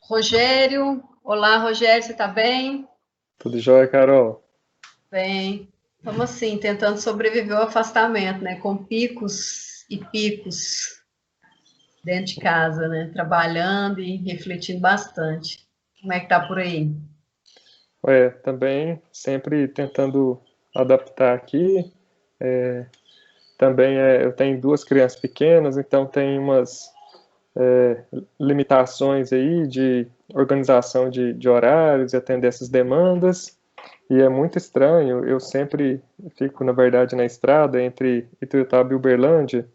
Rogério, olá Rogério, você está bem? Tudo jóia, Carol? Bem, estamos assim, tentando sobreviver ao afastamento, né? Com picos e picos dentro de casa, né? Trabalhando e refletindo bastante. Como é que tá por aí? Também sempre tentando adaptar aqui. Também eu tenho duas crianças pequenas, então tem umas limitações aí de organização de horários e atender essas demandas. E é muito estranho, eu sempre fico, na verdade, na estrada entre Ituiutaba e Uberlândia,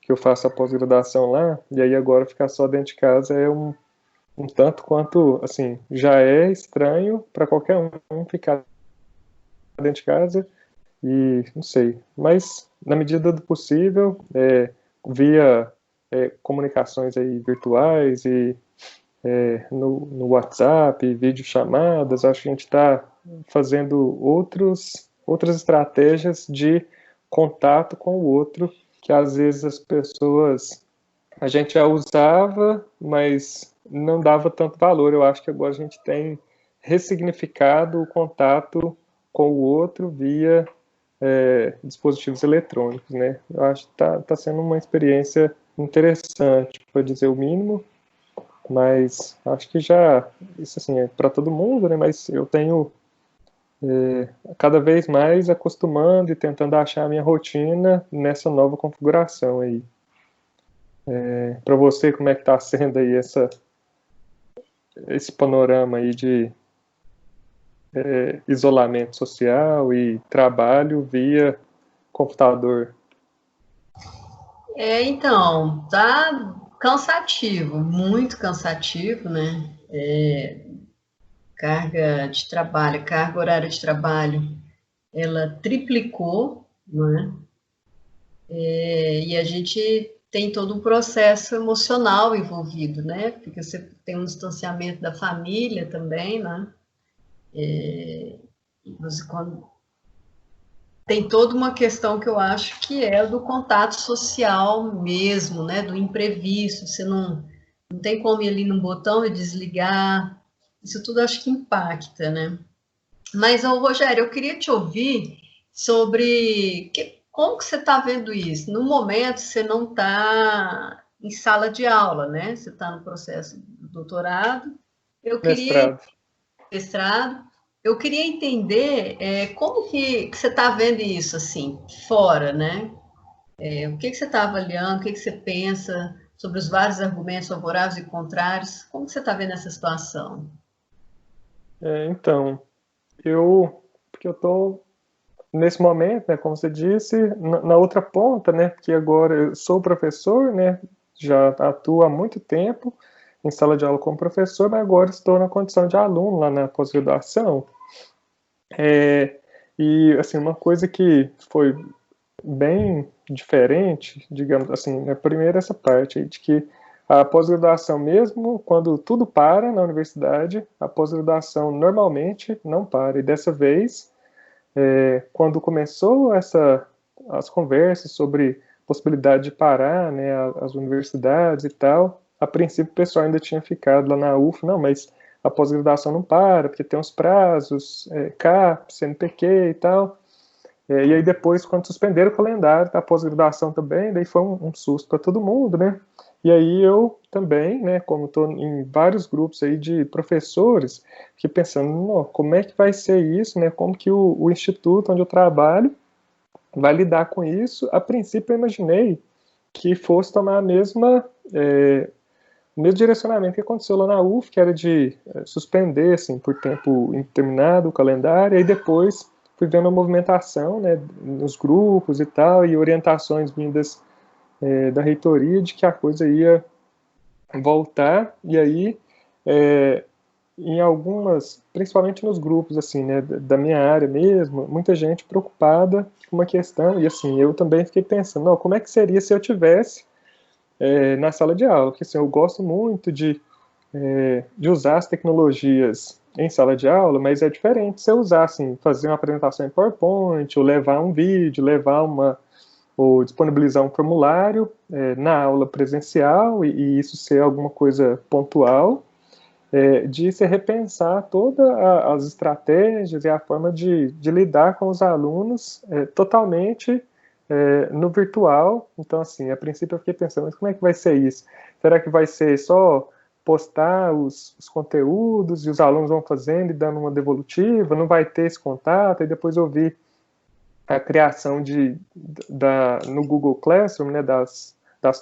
que eu faço a pós-graduação lá, e aí agora ficar só dentro de casa é um tanto quanto, assim, já é estranho para qualquer um ficar dentro de casa. E não sei, mas na medida do possível, via comunicações aí virtuais e no WhatsApp, videochamadas, acho que a gente está fazendo outras estratégias de contato com o outro, que às vezes as pessoas, a gente já usava, mas não dava tanto valor. Eu acho que agora a gente tem ressignificado o contato com o outro via dispositivos eletrônicos, né? Eu acho que tá sendo uma experiência interessante, para dizer o mínimo, mas acho que já, isso assim, é para todo mundo, né? Mas eu tenho cada vez mais acostumando e tentando achar a minha rotina nessa nova configuração aí. Para você, como é que está sendo aí esse panorama aí de isolamento social e trabalho via computador? Então, tá cansativo, muito cansativo, né? Carga de trabalho, carga horária de trabalho, ela triplicou, não é? E a gente tem todo um processo emocional envolvido, né? Porque você tem um distanciamento da família também, né? Você, quando, tem toda uma questão que eu acho que é do contato social mesmo, né? Do imprevisto. Você não tem como ir ali num botão e desligar. Isso tudo acho que impacta, né? Mas, ô, Rogério, eu queria te ouvir sobre como que você está vendo isso. No momento, você não está em sala de aula, né? Você está no processo do doutorado. Eu queria, Mestrado. mestrado, eu queria entender como que você está vendo isso, assim, fora, né? O que você está avaliando, o que você pensa sobre os vários argumentos favoráveis e contrários? Como que você está vendo essa situação? Então, porque eu estou nesse momento, né, como você disse, na outra ponta, né, porque agora eu sou professor, né, já atuo há muito tempo em sala de aula como professor, mas agora estou na condição de aluno lá na pós-graduação. E, assim, uma coisa que foi bem diferente, digamos assim, né, primeiro essa parte aí de que a pós-graduação, mesmo quando tudo para na universidade, a pós-graduação normalmente não para. E dessa vez, quando começou as conversas sobre possibilidade de parar, né, as universidades e tal, a princípio o pessoal ainda tinha ficado lá na UF, não, mas a pós-graduação não para, porque tem uns prazos, CAP, CNPq e tal. E aí depois, quando suspenderam o calendário da pós-graduação também, daí foi um susto para todo mundo, né? E aí eu também, né, como estou em vários grupos aí de professores, fiquei pensando, como é que vai ser isso, né? Como que o instituto onde eu trabalho vai lidar com isso? A princípio eu imaginei que fosse tomar o mesmo direcionamento que aconteceu lá na UF, que era de suspender, assim, por tempo indeterminado o calendário, e aí depois fui vendo a movimentação, né, nos grupos e tal, e orientações vindas da reitoria de que a coisa ia voltar, e aí é, em algumas, principalmente nos grupos assim, né, da minha área mesmo, muita gente preocupada com uma questão, e assim, eu também fiquei pensando, não, como é que seria se eu tivesse na sala de aula? Porque assim, eu gosto muito de usar as tecnologias em sala de aula, mas é diferente você usar, assim, fazer uma apresentação em PowerPoint, ou levar um vídeo, levar ou disponibilizar um formulário na aula presencial, e isso ser alguma coisa pontual, de se repensar todas as estratégias e a forma de lidar com os alunos totalmente no virtual. Então, assim, a princípio eu fiquei pensando, mas como é que vai ser isso? Será que vai ser só postar os conteúdos e os alunos vão fazendo e dando uma devolutiva? Não vai ter esse contato? E depois eu vi a criação no Google Classroom, né, das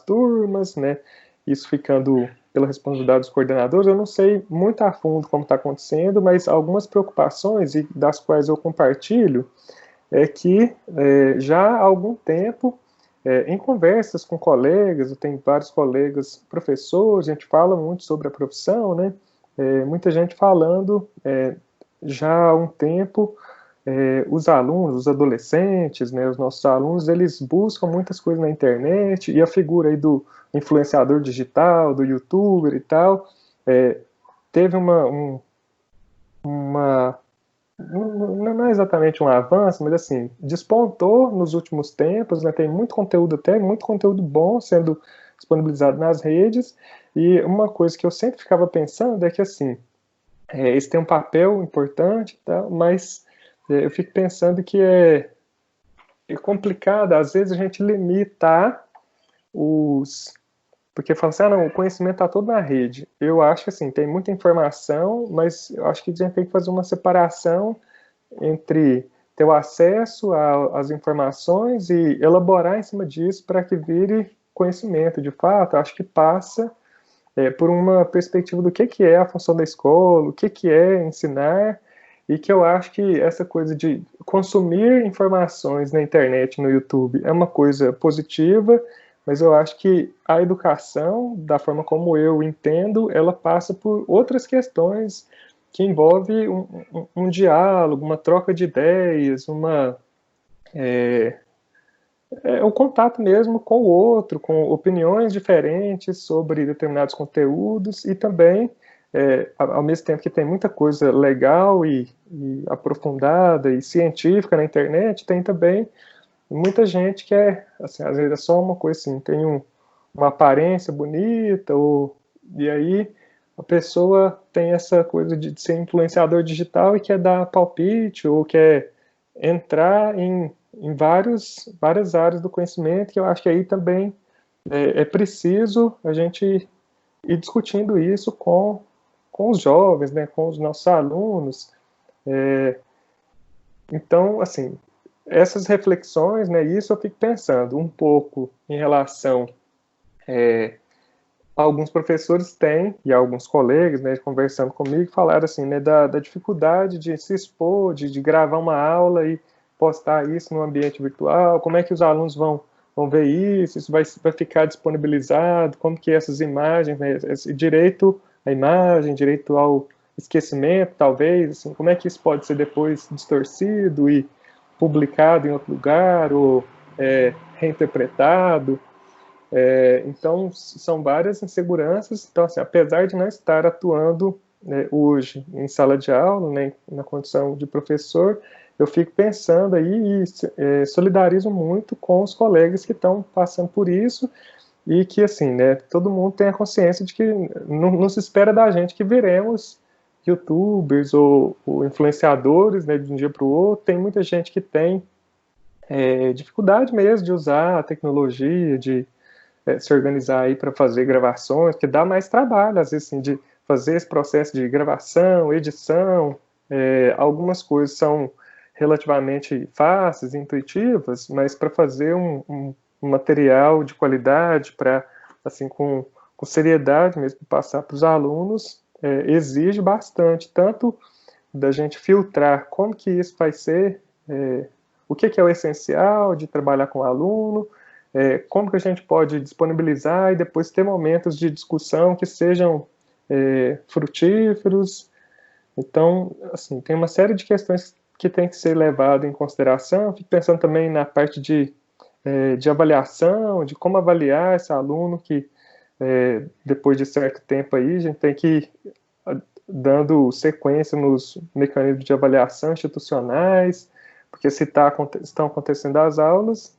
turmas, né, isso ficando pela responsabilidade dos coordenadores. Eu não sei muito a fundo como está acontecendo, mas algumas preocupações, e das quais eu compartilho, é que já há algum tempo, em conversas com colegas, eu tenho vários colegas professores, a gente fala muito sobre a profissão, né, muita gente falando já há um tempo, os alunos, os adolescentes, né, os nossos alunos, eles buscam muitas coisas na internet, e a figura aí do influenciador digital, do youtuber e tal, teve não é exatamente um avanço, mas assim, despontou nos últimos tempos, né, tem muito conteúdo, até muito conteúdo bom sendo disponibilizado nas redes, e uma coisa que eu sempre ficava pensando é que, assim, eles têm um papel importante, tá, mas eu fico pensando que é complicado, às vezes, a gente limitar os... Porque fala assim, não, o conhecimento está todo na rede. Eu acho que, assim, tem muita informação, mas eu acho que a gente tem que fazer uma separação entre ter o acesso às informações e elaborar em cima disso para que vire conhecimento. De fato, eu acho que passa por uma perspectiva do que é a função da escola, o que é ensinar, e que eu acho que essa coisa de consumir informações na internet, no YouTube, é uma coisa positiva, mas eu acho que a educação, da forma como eu entendo, ela passa por outras questões que envolvem um diálogo, uma troca de ideias, o contato mesmo com o outro, com opiniões diferentes sobre determinados conteúdos, e também, ao mesmo tempo que tem muita coisa legal e aprofundada e científica na internet, tem também muita gente que assim, às vezes é só uma coisa assim, tem uma aparência bonita, e aí a pessoa tem essa coisa de ser influenciador digital e quer dar palpite, ou quer entrar em várias áreas do conhecimento, que eu acho que aí também é preciso a gente ir discutindo isso com os jovens, né, com os nossos alunos. Então, assim, essas reflexões, né, isso eu fico pensando um pouco em relação alguns professores têm, e alguns colegas, né, conversando comigo, falaram assim, né, da dificuldade de se expor, de gravar uma aula e postar isso no ambiente virtual, como é que os alunos vão ver isso vai ficar disponibilizado, como que essas imagens, né, esse direito à imagem, direito ao esquecimento, talvez, assim, como é que isso pode ser depois distorcido e publicado em outro lugar, ou reinterpretado. Então, são várias inseguranças. Então, assim, apesar de não estar atuando, né, hoje em sala de aula, né, na condição de professor, eu fico pensando aí e solidarizo muito com os colegas que estão passando por isso, e que, assim, né, todo mundo tem a consciência de que não se espera da gente que viremos youtubers ou influenciadores, né, de um dia para o outro. Tem muita gente que tem dificuldade mesmo de usar a tecnologia, de se organizar aí para fazer gravações, que dá mais trabalho, às vezes, assim, de fazer esse processo de gravação, edição. Algumas coisas são relativamente fáceis, intuitivas, mas para fazer um material de qualidade, para, assim, com seriedade mesmo, passar para os alunos, exige bastante, tanto da gente filtrar como que isso vai ser, o que é o essencial de trabalhar com o aluno, como que a gente pode disponibilizar e depois ter momentos de discussão que sejam frutíferos. Então, assim, tem uma série de questões que tem que ser levado em consideração. Fico pensando também na parte de avaliação, de como avaliar esse aluno que, depois de certo tempo aí, a gente tem que ir dando sequência nos mecanismos de avaliação institucionais, porque se estão acontecendo as aulas,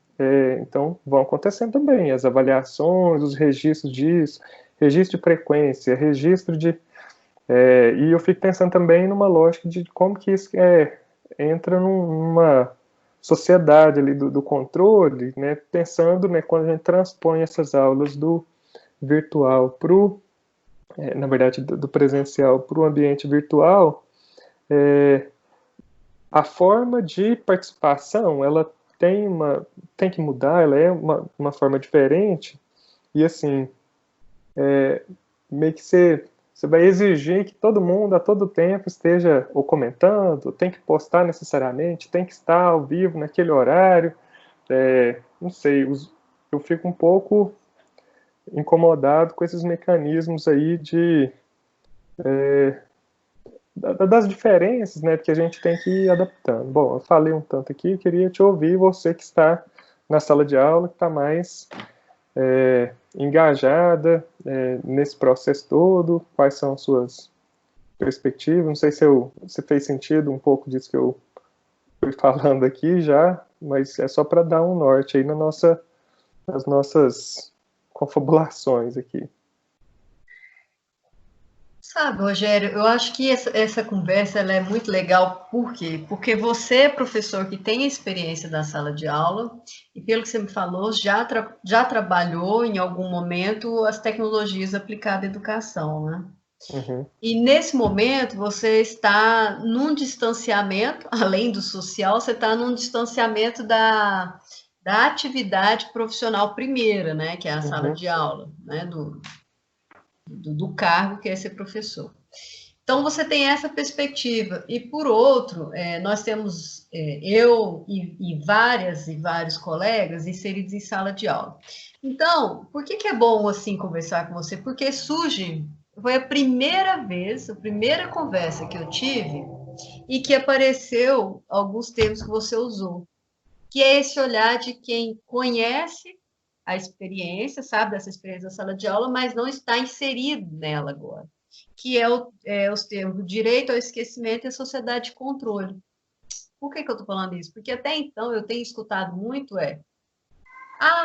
Então, vão acontecendo também as avaliações, os registros disso, registro de frequência, registro de... e eu fico pensando também numa lógica de como que isso entra numa sociedade ali do controle, né, pensando, né, quando a gente transpõe essas aulas do virtual para o, na verdade, do presencial para o ambiente virtual, a forma de participação, ela tem que mudar, ela é uma forma diferente, e assim, meio que você vai exigir que todo mundo, a todo tempo, esteja ou comentando, tem que postar necessariamente, tem que estar ao vivo naquele horário, não sei, eu fico um pouco incomodado com esses mecanismos aí das diferenças, né, que a gente tem que ir adaptando. Bom, eu falei um tanto aqui, eu queria te ouvir, você que está na sala de aula, que está mais engajada nesse processo todo, quais são as suas perspectivas, não sei se fez sentido um pouco disso que eu fui falando aqui já, mas é só para dar um norte aí nas nossas confabulações aqui. Sabe, Rogério, eu acho que essa conversa ela é muito legal, por quê? Porque você é professor que tem a experiência da sala de aula, e pelo que você me falou, já trabalhou em algum momento as tecnologias aplicadas à educação, né? Uhum. E nesse momento você está num distanciamento, além do social, você está num distanciamento da atividade profissional primeira, né? Que é a sala Uhum. de aula, né? Do cargo que é ser professor. Então, você tem essa perspectiva. E, por outro, nós temos eu e vários colegas inseridos em sala de aula. Então, por que é bom, assim, conversar com você? Porque foi a primeira vez, a primeira conversa que eu tive e que apareceu alguns termos que você usou, que é esse olhar de quem conhece a experiência, sabe, dessa experiência da sala de aula, mas não está inserido nela agora, que os termos do direito ao esquecimento e a sociedade de controle. Por que eu estou falando isso? Porque até então eu tenho escutado muito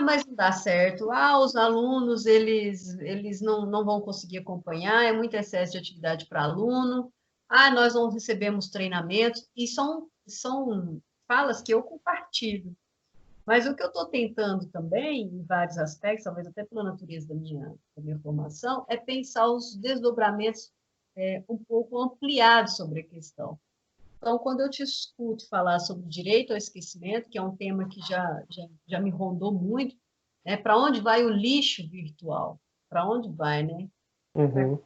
mas não dá certo, os alunos, eles não vão conseguir acompanhar, é muito excesso de atividade para aluno, nós não recebemos treinamentos, e são falas que eu compartilho. Mas o que eu estou tentando também, em vários aspectos, talvez até pela natureza da minha formação, é pensar os desdobramentos um pouco ampliados sobre a questão. Então, quando eu te escuto falar sobre direito ao esquecimento, que é um tema que já me rondou muito, né? Para onde vai o lixo virtual? Para onde vai, né? Uhum.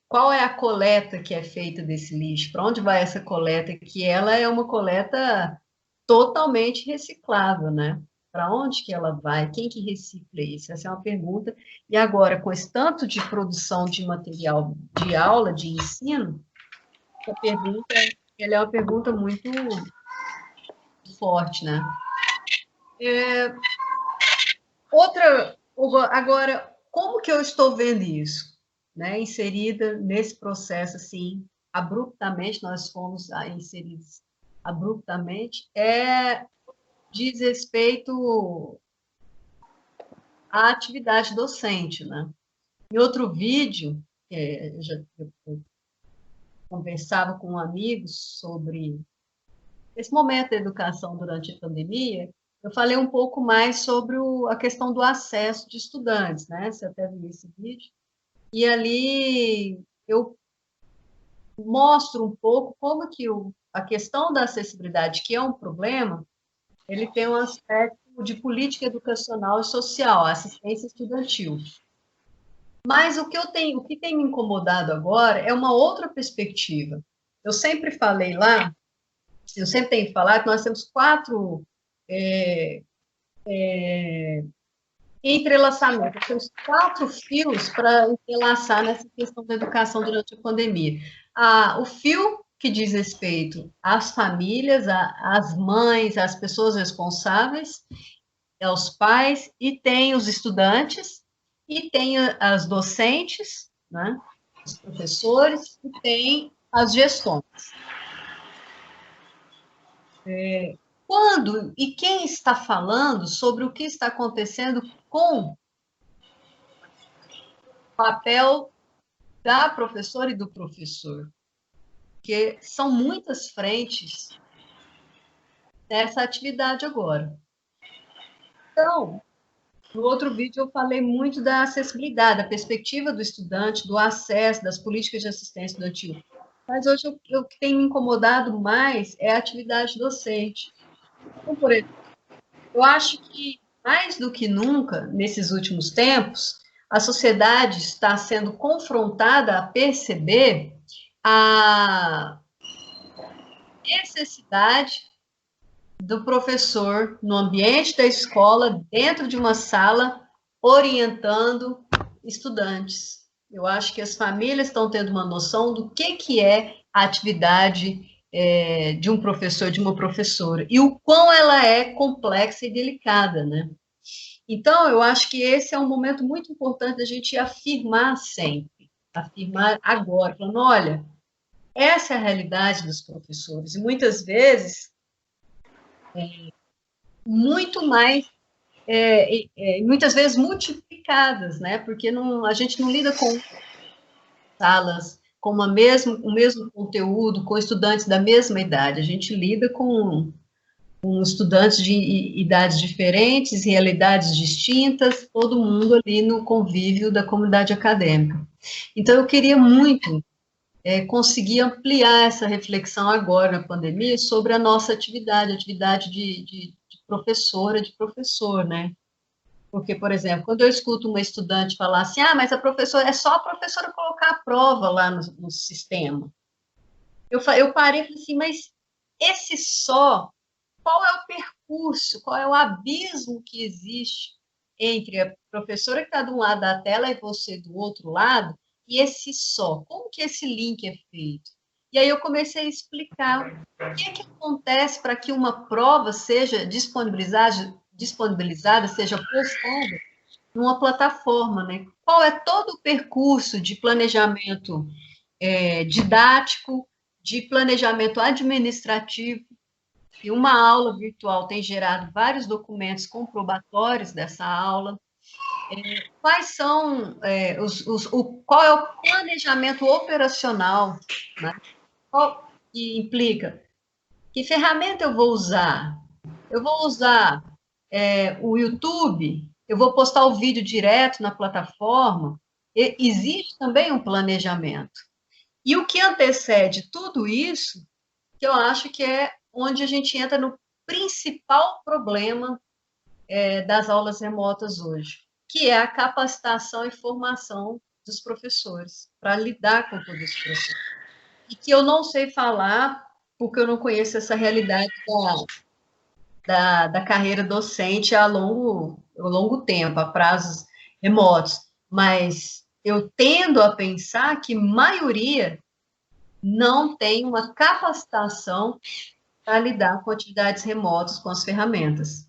Qual é a coleta que é feita desse lixo? Para onde vai essa coleta? Que ela é uma coleta totalmente reciclável, né? Para onde que ela vai? Quem que recicla isso? Essa é uma pergunta. E agora, com esse tanto de produção de material de aula, de ensino, essa pergunta, ela é uma pergunta muito forte, né? Agora, como que eu estou vendo isso? Né? Inserida nesse processo, assim, abruptamente, nós fomos inseridos abruptamente, diz respeito à atividade docente, né? Em outro vídeo, eu conversava com amigos sobre esse momento da educação durante a pandemia, eu falei um pouco mais sobre a questão do acesso de estudantes, né? Você até viu esse vídeo. E ali eu mostro um pouco como que a questão da acessibilidade, que é um problema, ele tem um aspecto de política educacional e social, a assistência estudantil. Mas o que tem me incomodado agora é uma outra perspectiva. Eu sempre falei lá, eu sempre tenho falado que nós temos 4 entrelaçamentos, temos 4 fios para entrelaçar nessa questão da educação durante a pandemia. O fio que diz respeito às famílias, às mães, às pessoas responsáveis, aos pais, e tem os estudantes, e tem as docentes, né, os professores, e tem as gestões. quando e quem está falando sobre o que está acontecendo com o papel da professora e do professor? Porque são muitas frentes nessa atividade agora. Então, no outro vídeo eu falei muito da acessibilidade, da perspectiva do estudante, do acesso, das políticas de assistência estudantil. Mas hoje o que tem me incomodado mais é a atividade docente. Então, por exemplo, eu acho que, mais do que nunca, nesses últimos tempos, a sociedade está sendo confrontada a perceber a necessidade do professor no ambiente da escola, dentro de uma sala, orientando estudantes. Eu acho que as famílias estão tendo uma noção do que é a atividade de um professor, de uma professora, e o quão ela é complexa e delicada, né? Então, eu acho que esse é um momento muito importante da gente afirmar sempre, afirmar agora, falando, olha, essa é a realidade dos professores, e muitas vezes muito mais, muitas vezes multiplicadas, né? Porque não, a gente não lida com salas com o mesmo conteúdo, com estudantes da mesma idade, a gente lida com estudantes de idades diferentes, realidades distintas, todo mundo ali no convívio da comunidade acadêmica. Então, eu queria muito conseguir ampliar essa reflexão agora na pandemia sobre a nossa atividade, de professora, de professor, né? Porque, por exemplo, quando eu escuto uma estudante falar assim, ah, mas a professora, é só a professora colocar a prova lá no sistema. Eu parei e falei assim, mas esse só, qual é o percurso, qual é o abismo que existe entre a professora que está de um lado da tela e você do outro lado, e esse só, como que esse link é feito? E aí eu comecei a explicar o que acontece para que uma prova seja disponibilizada, seja postada numa plataforma, né? Qual é todo o percurso de planejamento didático, de planejamento administrativo, e uma aula virtual tem gerado vários documentos comprobatórios dessa aula. Quais são qual é o planejamento operacional, né? Qual que implica? Que ferramenta eu vou usar? Eu vou usar o YouTube? Eu vou postar o vídeo direto na plataforma? Existe também um planejamento. E o que antecede tudo isso, que eu acho que é onde a gente entra no principal problema das aulas remotas hoje, que é a capacitação e formação dos professores, para lidar com todo esse processo. E que eu não sei falar, porque eu não conheço essa realidade da carreira docente a longo tempo, a prazos remotos, mas eu tendo a pensar que maioria não tem uma capacitação para lidar com atividades remotas, com as ferramentas.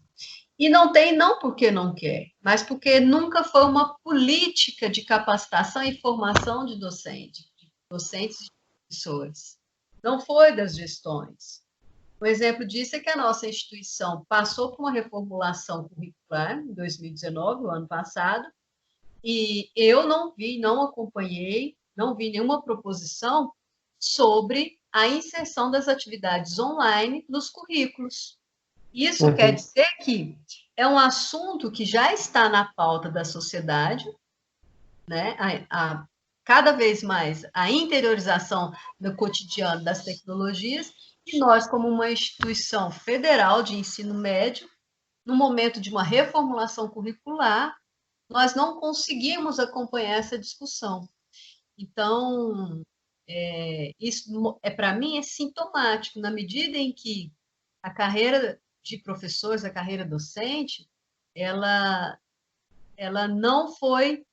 E não tem não porque não quer, mas porque nunca foi uma política de capacitação e formação de docentes e professores. Não foi das gestões. Um exemplo disso é que a nossa instituição passou por uma reformulação curricular em 2019, o ano passado, e eu não vi, não acompanhei, não vi nenhuma proposição sobre a inserção das atividades online nos currículos. Isso quer dizer que é um assunto que já está na pauta da sociedade, né? Cada vez mais a interiorização do cotidiano das tecnologias, e nós, como uma instituição federal de ensino médio, no momento de uma reformulação curricular, nós não conseguimos acompanhar essa discussão. Então, isso para mim é sintomático, na medida em que a carreira de professores, a carreira docente, ela não foi,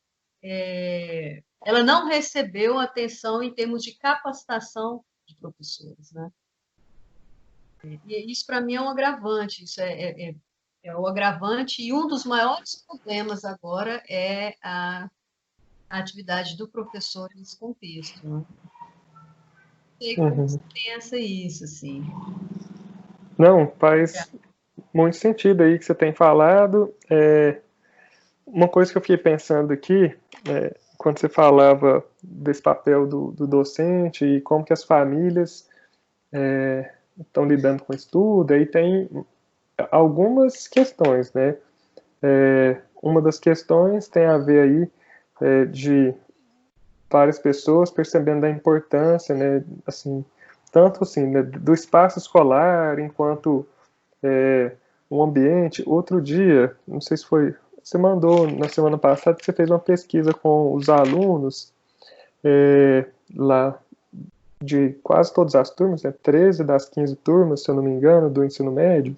ela não recebeu atenção em termos de capacitação de professores, né? E isso para mim é um agravante, isso é o agravante, e um dos maiores problemas agora é a atividade do professor nesse contexto, né? Sei como você pensa isso, assim. Não, faz muito sentido aí que você tem falado. Uma coisa que eu fiquei pensando aqui, quando você falava desse papel do docente e como que as famílias estão lidando com isso tudo, aí tem algumas questões, né? Uma das questões tem a ver aí de várias pessoas percebendo a importância, né, assim, tanto assim, né, do espaço escolar enquanto um ambiente. Outro dia, não sei se foi, você mandou na semana passada que você fez uma pesquisa com os alunos lá de quase todas as turmas, né, 13 das 15 turmas, se eu não me engano, do ensino médio,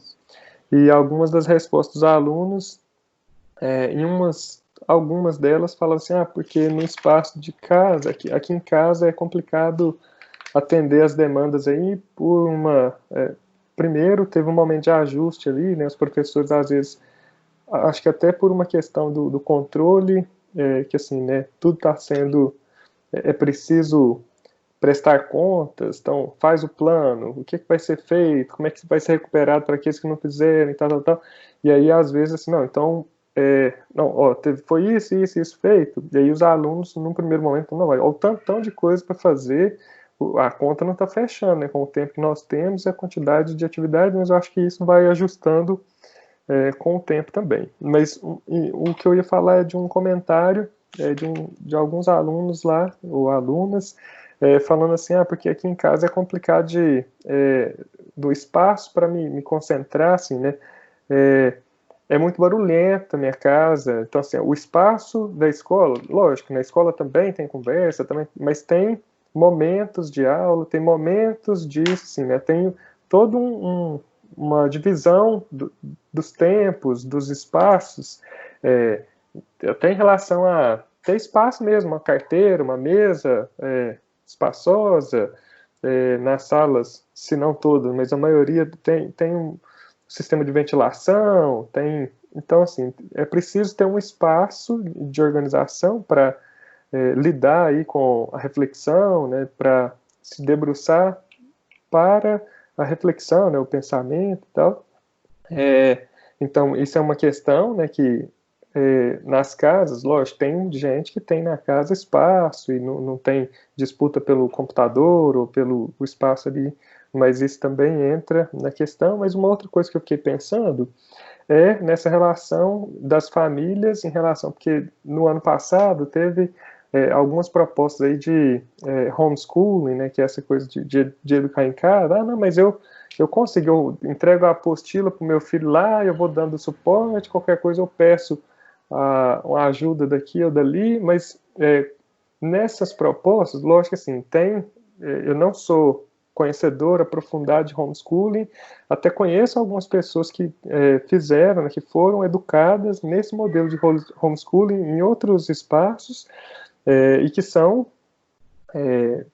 e algumas das respostas dos alunos, em algumas delas falam assim, porque no espaço de casa, aqui em casa é complicado atender as demandas aí por primeiro teve um momento de ajuste ali, né, os professores às vezes, acho que até por uma questão do controle, que assim, né, tudo está sendo, é preciso prestar contas, então faz o plano, o que vai ser feito, como é que vai ser recuperado para aqueles que não fizerem, tal, e aí às vezes assim, não, então, não, ó, foi isso feito, e aí os alunos, num primeiro momento, não, olha, o tantão de coisa para fazer, a conta não está fechando, né, com o tempo que nós temos e a quantidade de atividade, mas eu acho que isso vai ajustando com o tempo também. Mas o que eu ia falar é de um comentário de alguns alunos lá, ou alunas, falando assim, porque aqui em casa é complicado do espaço para me concentrar, assim, né? É muito barulhento a minha casa, então assim, o espaço da escola, lógico, na escola também tem conversa, também, mas tem momentos de aula, tem momentos disso, assim, né? Tem todo uma divisão dos tempos, dos espaços, até em relação a ter espaço mesmo, uma carteira, uma mesa espaçosa, nas salas, se não todas, mas a maioria tem um sistema de ventilação, então assim, é preciso ter um espaço de organização para lidar aí com a reflexão, né, para se debruçar para a reflexão, né, o pensamento e tal. Então, isso é uma questão, né, que nas casas, lógico, tem gente que tem na casa espaço e não tem disputa pelo computador ou pelo o espaço ali, mas isso também entra na questão. Mas uma outra coisa que eu fiquei pensando nessa relação das famílias em relação, porque no ano passado teve algumas propostas aí de homeschooling, né, que é essa coisa de educar em casa. Não, mas eu consigo, eu entrego a apostila para o meu filho lá, eu vou dando suporte, qualquer coisa eu peço uma ajuda daqui ou dali, mas nessas propostas, lógico que assim, eu não sou conhecedor aprofundado de homeschooling, até conheço algumas pessoas que fizeram, né, que foram educadas nesse modelo de homeschooling em outros espaços, e que são,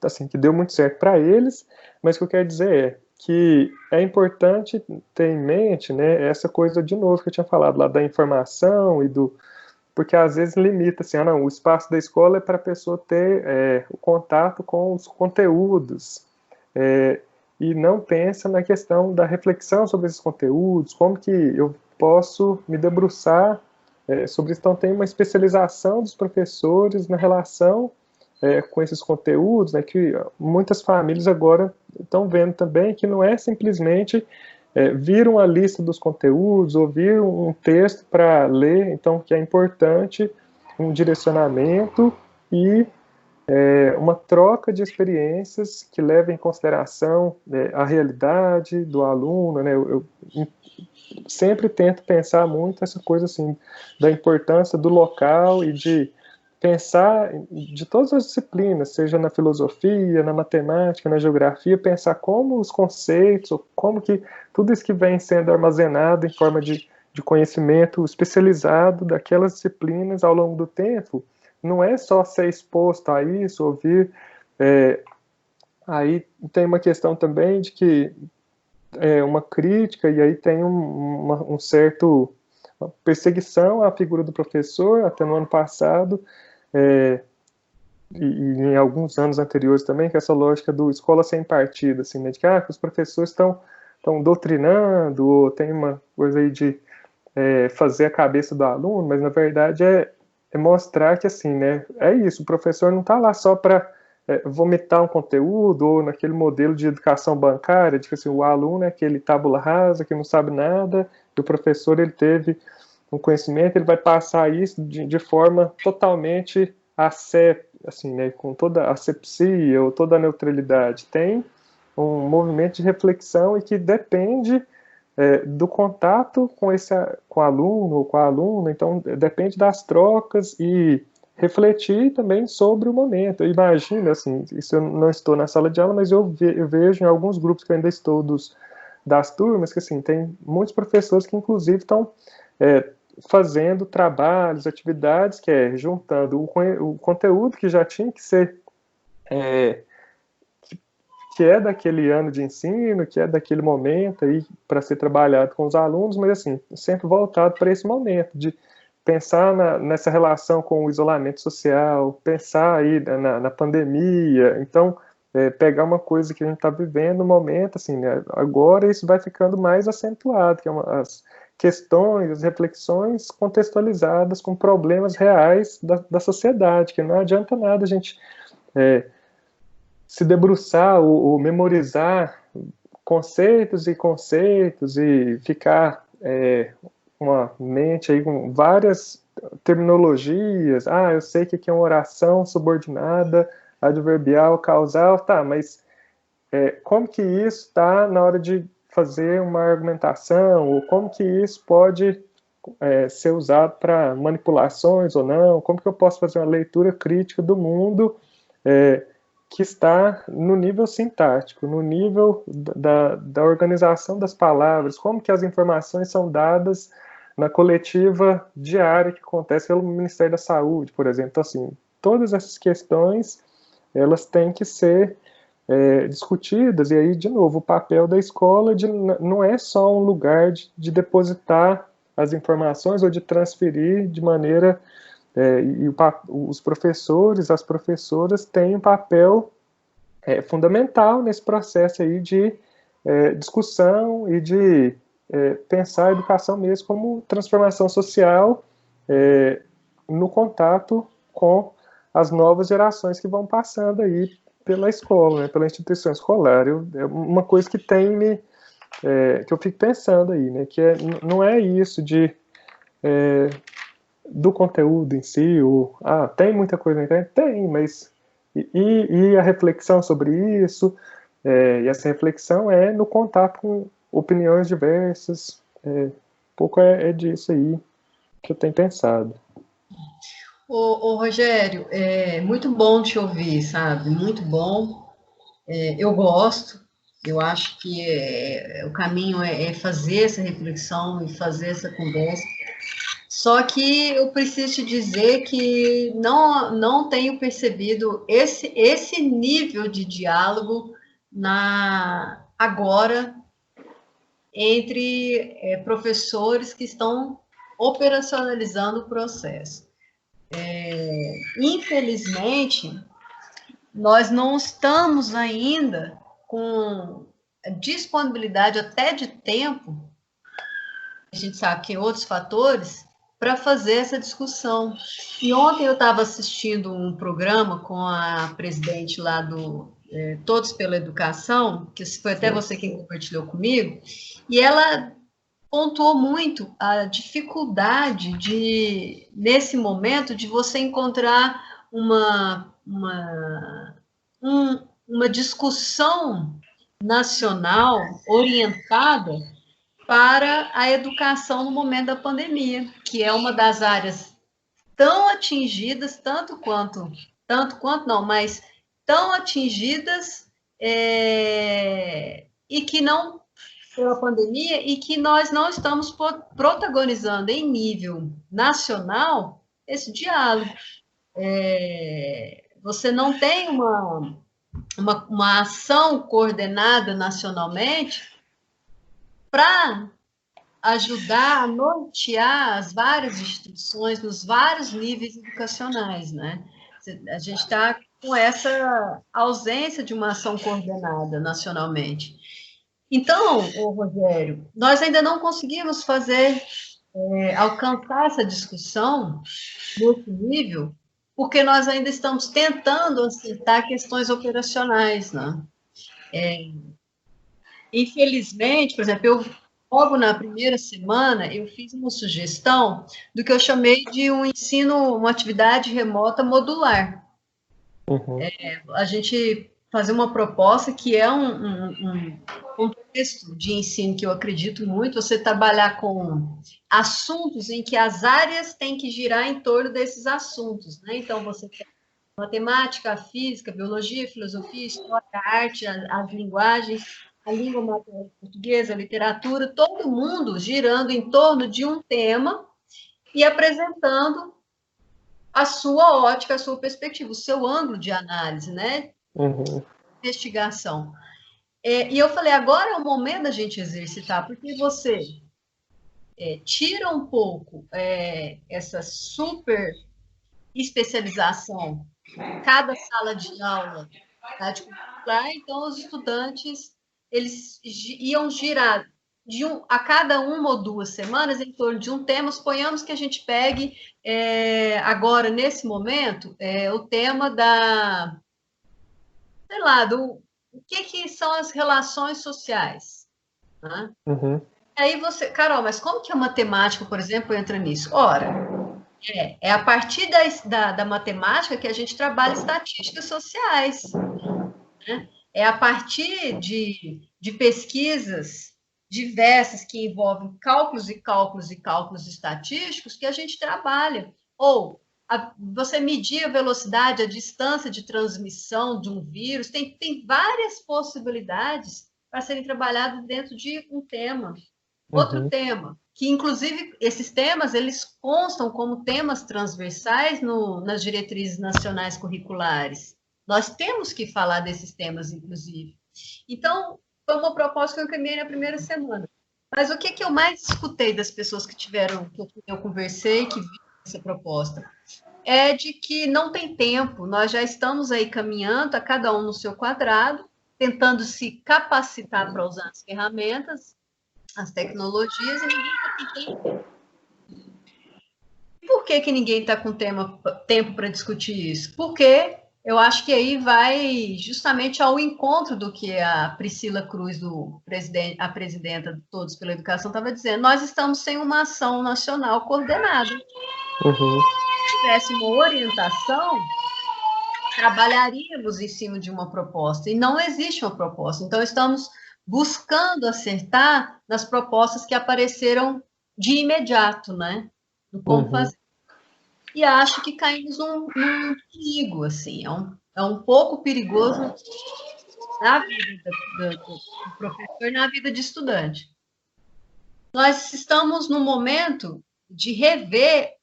assim, que deu muito certo para eles, mas o que eu quero dizer que é importante ter em mente, né, essa coisa de novo que eu tinha falado lá da informação porque às vezes limita assim, não, o espaço da escola é para a pessoa ter o contato com os conteúdos e não pensa na questão da reflexão sobre esses conteúdos, como que eu posso me debruçar sobre isso. Então tem uma especialização dos professores na relação com esses conteúdos, né, que muitas famílias agora estão vendo também que não é simplesmente vir uma lista dos conteúdos, ouvir um texto para ler, então que é importante um direcionamento e uma troca de experiências que leva em consideração a realidade do aluno, né? Eu sempre tento pensar muito essa coisa assim da importância do local e de pensar de todas as disciplinas, seja na filosofia, na matemática, na geografia, pensar como os conceitos, ou como que tudo isso que vem sendo armazenado em forma de conhecimento especializado daquelas disciplinas ao longo do tempo, não é só ser exposto a isso, ouvir. Aí tem uma questão também de que uma crítica, e aí tem um certo perseguição à figura do professor, até no ano passado, e em alguns anos anteriores também, que é essa lógica do escola sem partido, assim, né, de que os professores estão estão doutrinando, ou tem uma coisa aí de fazer a cabeça do aluno, mas na verdade é mostrar que assim, né, é isso, o professor não está lá só para vomitar um conteúdo, ou naquele modelo de educação bancária, de que assim, o aluno é aquele tábula rasa, que não sabe nada, e o professor ele teve um conhecimento, ele vai passar isso de forma totalmente assim, né, com toda a asepsia ou toda a neutralidade. Tem um movimento de reflexão e que depende do contato com o aluno ou com a aluna, então depende das trocas e refletir também sobre o momento. Eu imagino, assim, isso eu não estou na sala de aula, mas eu vejo em alguns grupos que eu ainda estou das turmas, que assim, tem muitos professores que inclusive estão fazendo trabalhos, atividades, que é juntando o conteúdo que já tinha que ser que é daquele ano de ensino, que é daquele momento aí para ser trabalhado com os alunos, mas assim, sempre voltado para esse momento de pensar nessa relação com o isolamento social, pensar aí na pandemia, então pegar uma coisa que a gente está vivendo no momento, assim, né, agora isso vai ficando mais acentuado, que é as questões, as reflexões contextualizadas com problemas reais da sociedade, que não adianta nada a gente se debruçar ou memorizar conceitos e ficar com a mente aí com várias terminologias. Ah, eu sei que aqui é uma oração subordinada, adverbial, causal, tá, mas como que isso está na hora de fazer uma argumentação, ou como que isso pode ser usado para manipulações ou não, como que eu posso fazer uma leitura crítica do mundo que está no nível sintático, no nível da organização das palavras, como que as informações são dadas na coletiva diária que acontece pelo Ministério da Saúde, por exemplo. Então, assim, todas essas questões, elas têm que ser discutidas, e aí, de novo, o papel da escola não é só um lugar de depositar as informações ou de transferir de maneira... e os professores, as professoras têm um papel fundamental nesse processo aí de discussão e de pensar a educação mesmo como transformação social no contato com as novas gerações que vão passando aí pela escola, né, pela instituição escolar. É uma coisa que que eu fico pensando aí, né, que não é isso do conteúdo em si, tem muita coisa na internet? Tem, mas e a reflexão sobre isso, e essa reflexão é no contato com opiniões diversas, um pouco é disso aí que eu tenho pensado. Ô Rogério, é muito bom te ouvir, sabe? Muito bom. Eu gosto, eu acho que o caminho é fazer essa reflexão e fazer essa conversa. Só que eu preciso te dizer que não tenho percebido esse nível de diálogo agora entre professores que estão operacionalizando o processo. Infelizmente, nós não estamos ainda com disponibilidade até de tempo, a gente sabe que outros fatores, para fazer essa discussão. E ontem eu estava assistindo um programa com a presidente lá do Todos pela Educação, que foi até você quem compartilhou comigo, e ela pontuou muito a dificuldade nesse momento, de você encontrar uma discussão nacional orientada para a educação no momento da pandemia, que é uma das áreas tão atingidas, tanto quanto não, mas tão atingidas e que não pela pandemia, e que nós não estamos protagonizando em nível nacional esse diálogo. Você não tem uma ação coordenada nacionalmente para ajudar a nortear as várias instituições nos vários níveis educacionais, né? A gente está com essa ausência de uma ação coordenada nacionalmente. Então, ô Rogério, nós ainda não conseguimos alcançar essa discussão nesse nível, porque nós ainda estamos tentando acertar questões operacionais, né? Infelizmente, por exemplo, logo na primeira semana, eu fiz uma sugestão do que eu chamei de um ensino, uma atividade remota modular. Uhum. A gente fazer uma proposta que é um contexto de ensino que eu acredito muito, você trabalhar com assuntos em que as áreas têm que girar em torno desses assuntos, né? Então, você tem matemática, física, biologia, filosofia, história, arte, as linguagens, a língua materna portuguesa, a literatura, todo mundo girando em torno de um tema e apresentando a sua ótica, a sua perspectiva, o seu ângulo de análise, né? Uhum. Investigação. E eu falei, agora é o momento da gente exercitar, porque você tira um pouco essa super especialização, cada sala de aula, então os estudantes eles iam girar a cada 1 ou 2 semanas em torno de um tema. Suponhamos que a gente pegue agora, nesse momento, o tema sei lá, o que são as relações sociais, né? Uhum. Aí você, Carol, mas como que a matemática, por exemplo, entra nisso? Ora, é a partir da matemática que a gente trabalha estatísticas sociais, né? É a partir de pesquisas diversas que envolvem cálculos e cálculos e cálculos estatísticos que a gente trabalha. Ou você medir a velocidade, a distância de transmissão de um vírus, tem várias possibilidades para serem trabalhadas dentro de um tema. Outro tema, que inclusive esses temas, eles constam como temas transversais nas diretrizes nacionais curriculares. Nós temos que falar desses temas, inclusive. Então, foi uma proposta que eu encaminhei na primeira semana. Mas o que eu mais escutei das pessoas que eu conversei, que viram essa proposta, é de que não tem tempo, nós já estamos aí caminhando, a cada um no seu quadrado, tentando se capacitar para usar as ferramentas, as tecnologias, e ninguém está com tempo. Por que ninguém está com tempo para discutir isso? Porque eu acho que aí vai justamente ao encontro do que a Priscila Cruz, a presidenta de Todos pela Educação, estava dizendo. Nós estamos sem uma ação nacional coordenada. Uhum. Se tivesse uma orientação, trabalharíamos em cima de uma proposta, e não existe uma proposta. Então, estamos buscando acertar nas propostas que apareceram de imediato, né? Do como fazer. E acho que caímos num perigo, assim, é um pouco perigoso na vida do professor e na vida de estudante. Nós estamos no momento de rever,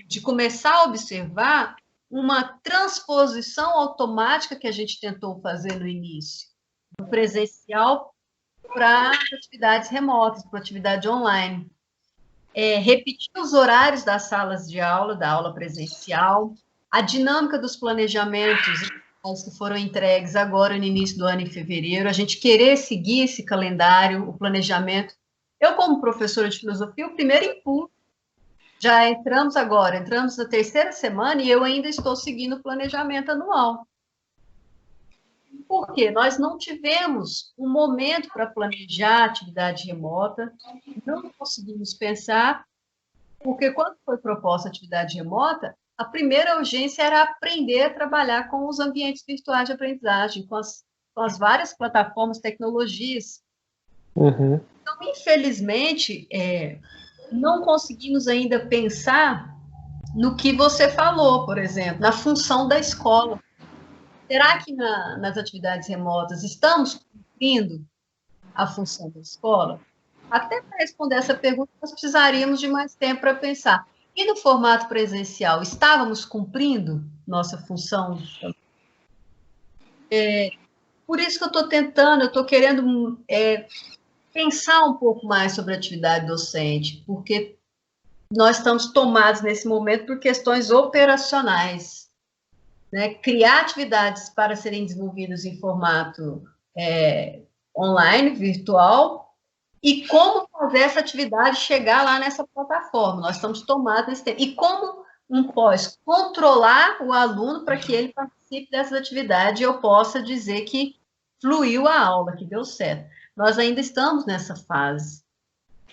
de começar a observar uma transposição automática que a gente tentou fazer no início, do presencial para atividades remotas, para atividade online. Repetir os horários das salas de aula, da aula presencial, a dinâmica dos planejamentos que foram entregues agora no início do ano, em fevereiro, a gente querer seguir esse calendário, o planejamento. Eu, como professora de filosofia, o primeiro impulso, já entramos na 3ª semana e eu ainda estou seguindo o planejamento anual. Por quê? Nós não tivemos um momento para planejar a atividade remota, não conseguimos pensar, porque quando foi proposta a atividade remota, a primeira urgência era aprender a trabalhar com os ambientes virtuais de aprendizagem, com as várias plataformas, tecnologias. Uhum. Então, infelizmente, não conseguimos ainda pensar no que você falou, por exemplo, na função da escola. Será que nas atividades remotas estamos cumprindo a função da escola? Até para responder essa pergunta, nós precisaríamos de mais tempo para pensar. E no formato presencial, estávamos cumprindo nossa função? Por isso que eu estou querendo pensar um pouco mais sobre a atividade docente, porque nós estamos tomados nesse momento por questões operacionais, né? Criar atividades para serem desenvolvidas em formato online, virtual, e como fazer essa atividade chegar lá nessa plataforma. Nós estamos tomados nesse tempo. E como um pós controlar o aluno para que ele participe dessa atividade e eu possa dizer que fluiu a aula, que deu certo. Nós ainda estamos nessa fase,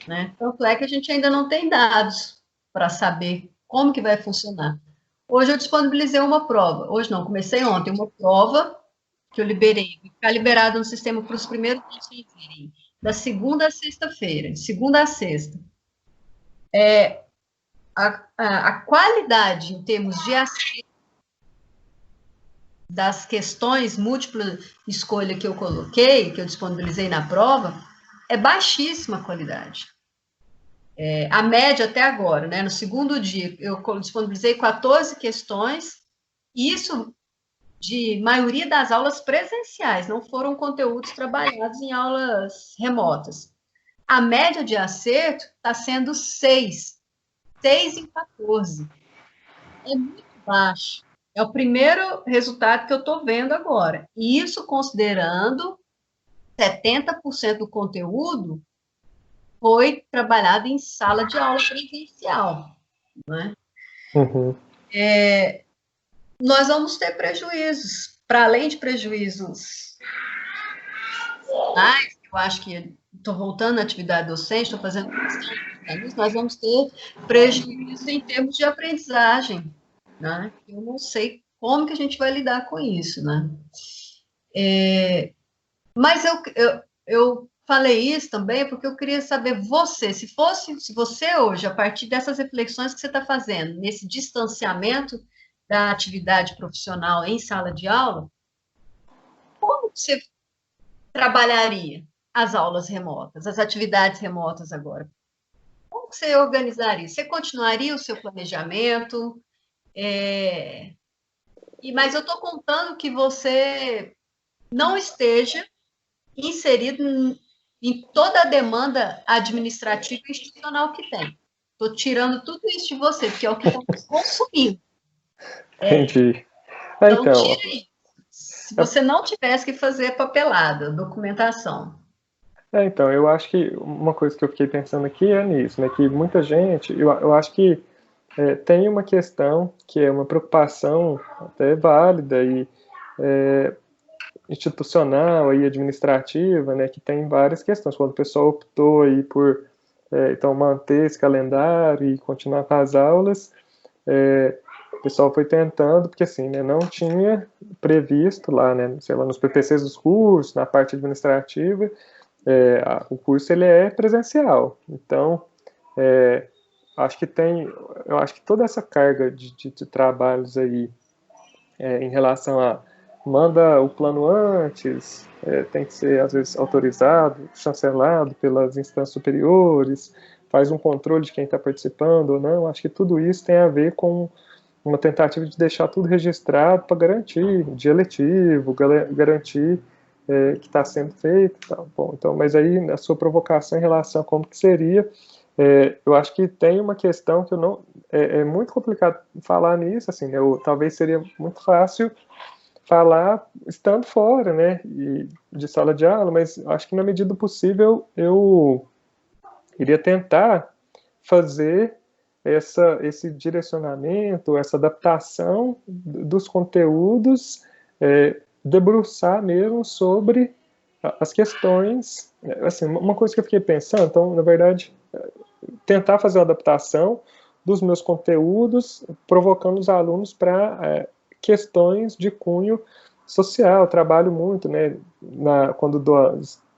né? Tanto é que a gente ainda não tem dados para saber como que vai funcionar. Hoje eu disponibilizei uma prova. Hoje não, comecei ontem, uma prova que eu liberei. Vai ficar liberado no sistema para os primeiros dias da segunda a sexta-feira, de segunda a sexta. A qualidade em termos de acesso das questões múltipla escolha que eu coloquei, que eu disponibilizei na prova, é baixíssima a qualidade. A média até agora, né? No segundo dia, eu disponibilizei 14 questões, isso de maioria das aulas presenciais, não foram conteúdos trabalhados em aulas remotas. A média de acerto está sendo 6 em 14. É muito baixo. É o primeiro resultado que eu estou vendo agora. E isso considerando 70% do conteúdo foi trabalhado em sala de aula presencial. Né? Uhum. Nós vamos ter prejuízos. Para além de prejuízos, eu acho que estou voltando à atividade docente, estou fazendo isso, nós vamos ter prejuízo em termos de aprendizagem. Né? Eu não sei como que a gente vai lidar com isso. Né? Mas eu falei isso também porque eu queria saber você, se você hoje, a partir dessas reflexões que você está fazendo, nesse distanciamento da atividade profissional em sala de aula, como você trabalharia as aulas remotas, as atividades remotas agora? Como você organizaria? Você continuaria o seu planejamento? Mas eu estou contando que você não esteja inserido em toda a demanda administrativa e institucional que tem. Estou tirando tudo isso de você, porque é o que está consumindo. Entendi. Então, tira isso. Se você não tivesse que fazer papelada, documentação. Então, eu acho que uma coisa que eu fiquei pensando aqui é nisso, né? Que muita gente, eu acho que tem uma questão que é uma preocupação até válida e institucional e administrativa, né? Que tem várias questões. Quando o pessoal optou aí por então manter esse calendário e continuar com as aulas, o pessoal foi tentando, porque assim, né, não tinha previsto lá, né, sei lá, nos PPCs dos cursos, na parte administrativa, o curso ele é presencial. Então, eu acho que toda essa carga de trabalhos aí em relação a manda o plano antes, tem que ser às vezes autorizado, chancelado pelas instâncias superiores, faz um controle de quem está participando ou não. Acho que tudo isso tem a ver com uma tentativa de deixar tudo registrado para garantir dia letivo, garantir que está sendo feito. Tá bom, então, mas aí a sua provocação em relação a como que seria, eu acho que tem uma questão que eu não é muito complicado falar nisso, assim, né? Talvez seria muito fácil falar estando fora, né, de sala de aula, mas acho que na medida do possível eu iria tentar fazer esse direcionamento, essa adaptação dos conteúdos, debruçar mesmo sobre as questões, assim, uma coisa que eu fiquei pensando, então, na verdade, tentar fazer uma adaptação dos meus conteúdos, provocando os alunos para questões de cunho social. Eu trabalho muito, né, quando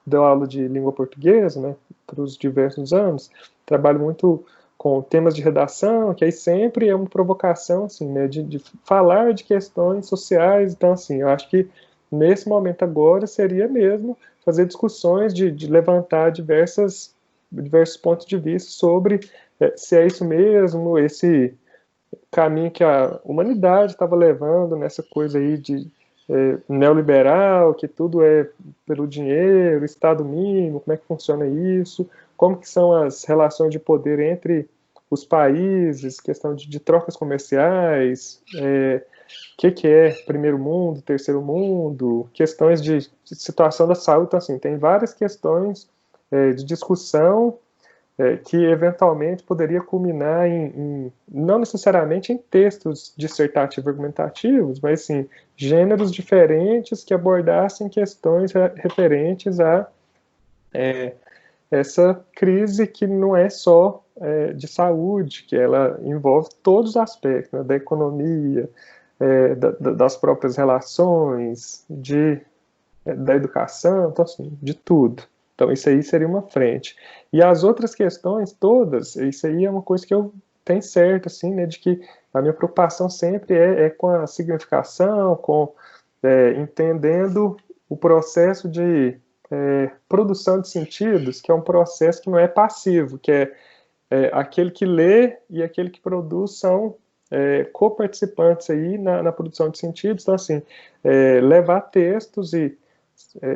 dou aula de língua portuguesa, né, para os diversos anos, trabalho muito com temas de redação, que aí sempre é uma provocação, assim, né, de falar de questões sociais. Então, assim, eu acho que nesse momento agora seria mesmo fazer discussões de levantar diversos pontos de vista sobre se é isso mesmo, esse caminho que a humanidade estava levando nessa coisa aí de neoliberal, que tudo é pelo dinheiro, Estado mínimo, como é que funciona isso, como que são as relações de poder entre os países, questão de trocas comerciais, que é primeiro mundo, terceiro mundo, questões de situação da saúde. Então, assim, tem várias questões de discussão que eventualmente poderia culminar não necessariamente em textos dissertativos argumentativos, mas sim gêneros diferentes que abordassem questões referentes a essa crise que não é só de saúde, que ela envolve todos os aspectos, né, da economia, das próprias relações, da educação, então, assim, de tudo. Então, isso aí seria uma frente. E as outras questões todas, isso aí é uma coisa que eu tenho certo, assim, né, de que a minha preocupação sempre é com a significação, entendendo o processo de produção de sentidos, que é um processo que não é passivo, que é aquele que lê e aquele que produz são coparticipantes aí na produção de sentidos. Então, assim, levar textos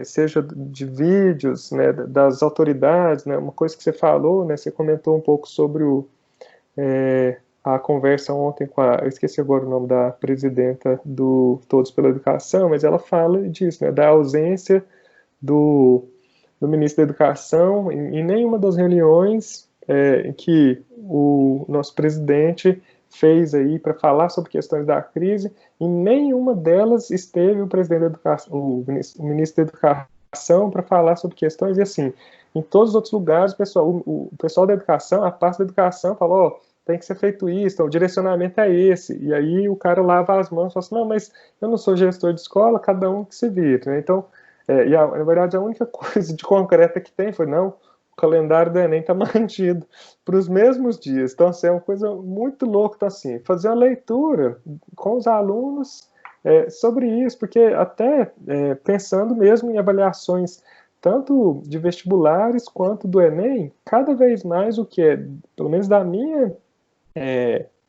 seja de vídeos, né, das autoridades, né, uma coisa que você falou, né, você comentou um pouco sobre a conversa ontem eu esqueci agora o nome da presidenta do Todos pela Educação, mas ela fala disso, né, da ausência do ministro da Educação em nenhuma das reuniões em que o nosso presidente fez aí para falar sobre questões da crise, em nenhuma delas esteve o presidente da Educação, o ministro da Educação para falar sobre questões, e assim, em todos os outros lugares, o pessoal da educação, a parte da educação falou, oh, tem que ser feito isso, então, o direcionamento é esse, e aí o cara lava as mãos e fala assim, não, mas eu não sou gestor de escola, cada um que se vira, né? Então, na verdade, a única coisa de concreta que tem foi, não, o calendário do Enem está mantido para os mesmos dias. Então, assim, é uma coisa muito louca, então, assim, fazer uma leitura com os alunos sobre isso, porque até pensando mesmo em avaliações tanto de vestibulares quanto do Enem, cada vez mais o que pelo menos da minha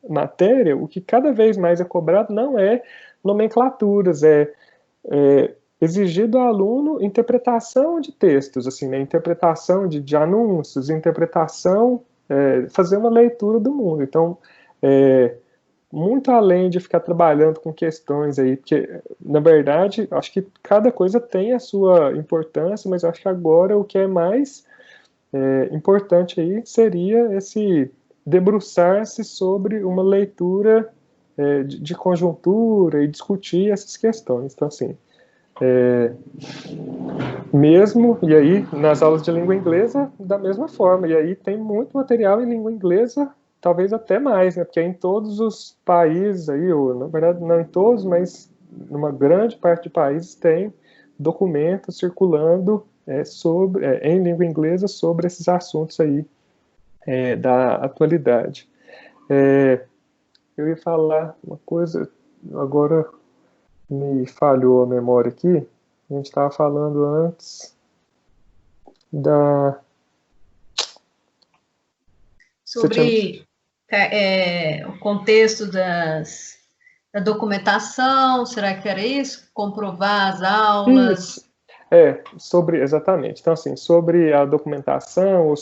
matéria, o que cada vez mais é cobrado não é nomenclaturas, exigir do aluno interpretação de textos, assim, né, interpretação de anúncios, interpretação, fazer uma leitura do mundo. Então, muito além de ficar trabalhando com questões aí, porque, na verdade, acho que cada coisa tem a sua importância, mas acho que agora o que é mais importante aí seria esse debruçar-se sobre uma leitura de conjuntura e discutir essas questões. Então, assim, mesmo, e aí nas aulas de língua inglesa da mesma forma, e aí tem muito material em língua inglesa, talvez até mais, né, porque em todos os países aí, ou na verdade não em todos, mas numa grande parte de países tem documentos circulando em língua inglesa sobre esses assuntos aí da atualidade. Eu ia falar uma coisa, agora me falhou a memória aqui. A gente estava falando antes sobre o contexto da documentação, será que era isso? Comprovar as aulas? Isso. Exatamente. Então, assim, sobre a documentação, ou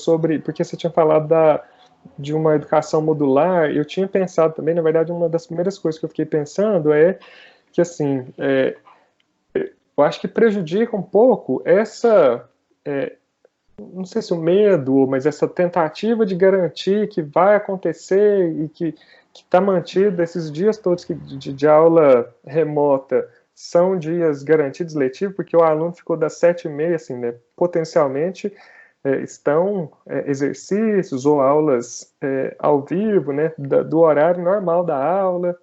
porque você tinha falado de uma educação modular, eu tinha pensado também, na verdade, uma das primeiras coisas que eu fiquei pensando é que, assim, eu acho que prejudica um pouco não sei se o medo, mas essa tentativa de garantir que vai acontecer e que está mantido esses dias todos de aula remota são dias garantidos letivos, porque o aluno ficou das 7h30, assim, né, potencialmente estão exercícios ou aulas ao vivo, né, do horário normal da aula,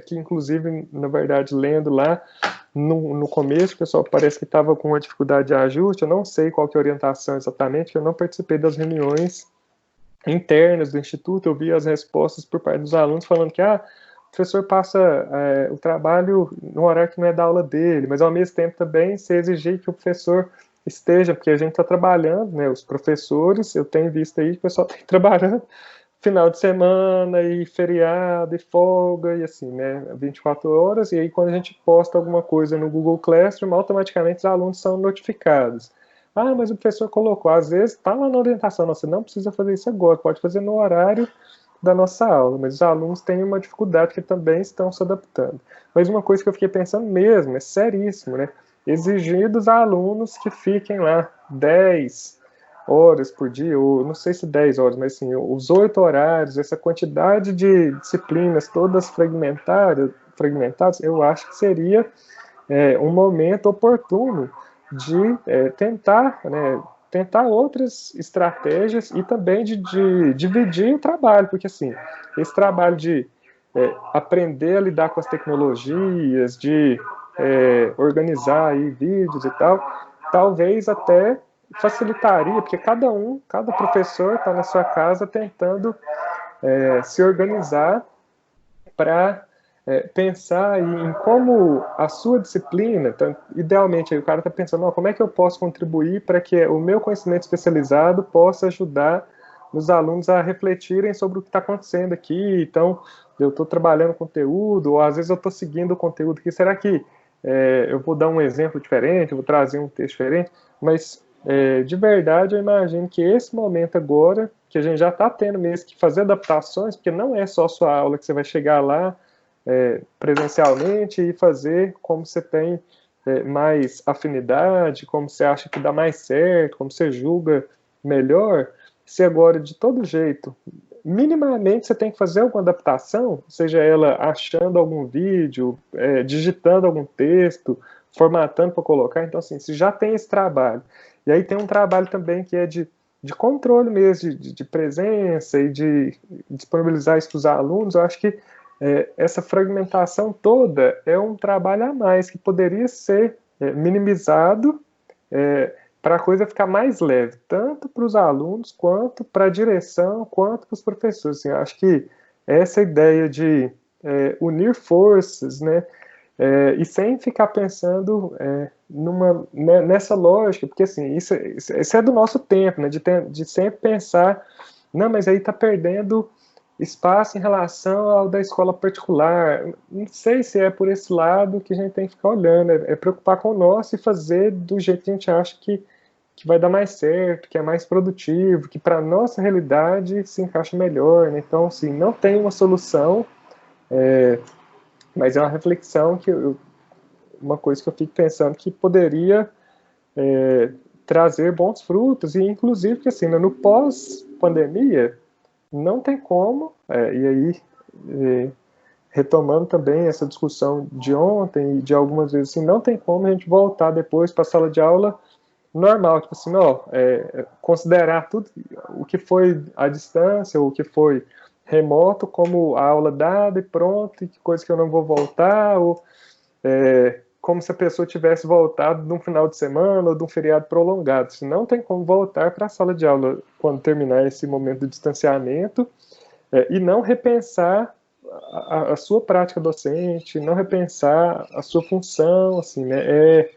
que inclusive, na verdade, lendo lá, no começo, o pessoal parece que estava com uma dificuldade de ajuste, eu não sei qual que é a orientação exatamente, eu não participei das reuniões internas do Instituto, eu vi as respostas por parte dos alunos falando que o professor passa o trabalho no horário que não é da aula dele, mas ao mesmo tempo também se exigir que o professor esteja, porque a gente está trabalhando, né, os professores, eu tenho visto aí que o pessoal está trabalhando final de semana e feriado e folga e assim, né, 24 horas, e aí quando a gente posta alguma coisa no Google Classroom, automaticamente os alunos são notificados. Mas o professor colocou, às vezes está lá na orientação, você não precisa fazer isso agora, pode fazer no horário da nossa aula, mas os alunos têm uma dificuldade que também estão se adaptando. Mas uma coisa que eu fiquei pensando mesmo, é seríssimo, né? Exigir dos alunos que fiquem lá 10 horas por dia, ou não sei se 10 horas, mas assim, os 8 horários, essa quantidade de disciplinas todas fragmentadas, eu acho que seria um momento oportuno de tentar outras estratégias e também de dividir o trabalho, porque assim, esse trabalho de aprender a lidar com as tecnologias, de organizar aí vídeos e tal, talvez até facilitaria, porque cada professor está na sua casa tentando se organizar para pensar em como a sua disciplina, então, idealmente aí o cara está pensando, como é que eu posso contribuir para que o meu conhecimento especializado possa ajudar os alunos a refletirem sobre o que está acontecendo aqui. Então, eu estou trabalhando conteúdo, ou às vezes eu estou seguindo o conteúdo aqui, será que eu vou dar um exemplo diferente, eu vou trazer um texto diferente, mas de verdade eu imagino que esse momento agora, que a gente já está tendo mesmo que fazer adaptações, porque não é só a sua aula que você vai chegar lá presencialmente e fazer como você tem mais afinidade, como você acha que dá mais certo, como você julga melhor, se agora de todo jeito, minimamente você tem que fazer alguma adaptação, seja ela achando algum vídeo, digitando algum texto, formatando para colocar, então assim, se já tem esse trabalho, e aí tem um trabalho também que é de controle mesmo, de presença e de disponibilizar isso para os alunos, eu acho que essa fragmentação toda é um trabalho a mais que poderia ser minimizado para a coisa ficar mais leve, tanto para os alunos, quanto para a direção, quanto para os professores. Assim, eu acho que essa ideia de unir forças, né, e sem ficar pensando nessa lógica, porque assim, isso é do nosso tempo, né, de sempre pensar, não, mas aí está perdendo espaço em relação ao da escola particular. Não sei se é por esse lado que a gente tem que ficar olhando, preocupar com o nosso e fazer do jeito que a gente acha que vai dar mais certo, que é mais produtivo, que para a nossa realidade se encaixa melhor, né? Então, assim, não tem uma solução, mas é uma reflexão uma coisa que eu fico pensando que poderia trazer bons frutos, e inclusive que assim, no pós-pandemia, não tem como, e aí retomando também essa discussão de ontem e de algumas vezes assim, não tem como a gente voltar depois para a sala de aula normal, tipo assim, considerar tudo o que foi à distância, ou o que foi remoto, como a aula dada e pronto, e que coisa que eu não vou voltar, ou como se a pessoa tivesse voltado de um final de semana ou de um feriado prolongado. Se não tem como voltar para a sala de aula quando terminar esse momento de distanciamento, e não repensar a sua prática docente, não repensar a sua função, assim, né?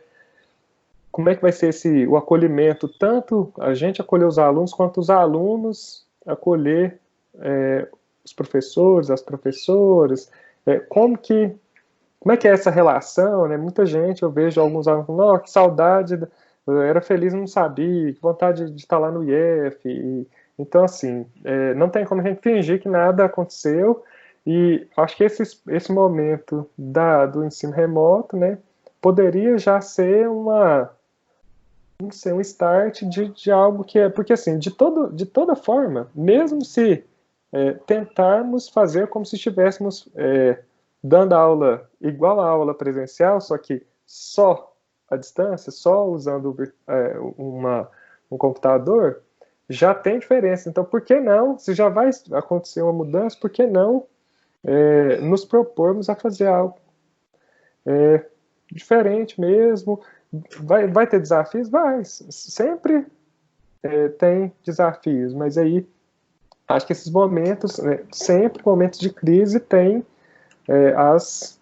Como é que vai ser o acolhimento, tanto a gente acolher os alunos, quanto os alunos acolher os professores, as professoras, como é que é essa relação, né? Muita gente, eu vejo alguns alunos falando, que saudade, eu era feliz, não sabia, que vontade de estar lá no IF. Então, assim, não tem como a gente fingir que nada aconteceu, e acho que esse momento do ensino remoto, né, poderia já ser não sei, um start de algo que porque assim, de toda forma, mesmo se tentarmos fazer como se estivéssemos dando aula igual a aula presencial, só que só à distância, só usando um computador, já tem diferença. Então, por que não, se já vai acontecer uma mudança, por que não nos propormos a fazer algo diferente mesmo? Vai ter desafios? Vai, sempre tem desafios, mas aí acho que esses momentos, sempre momentos de crise, tem as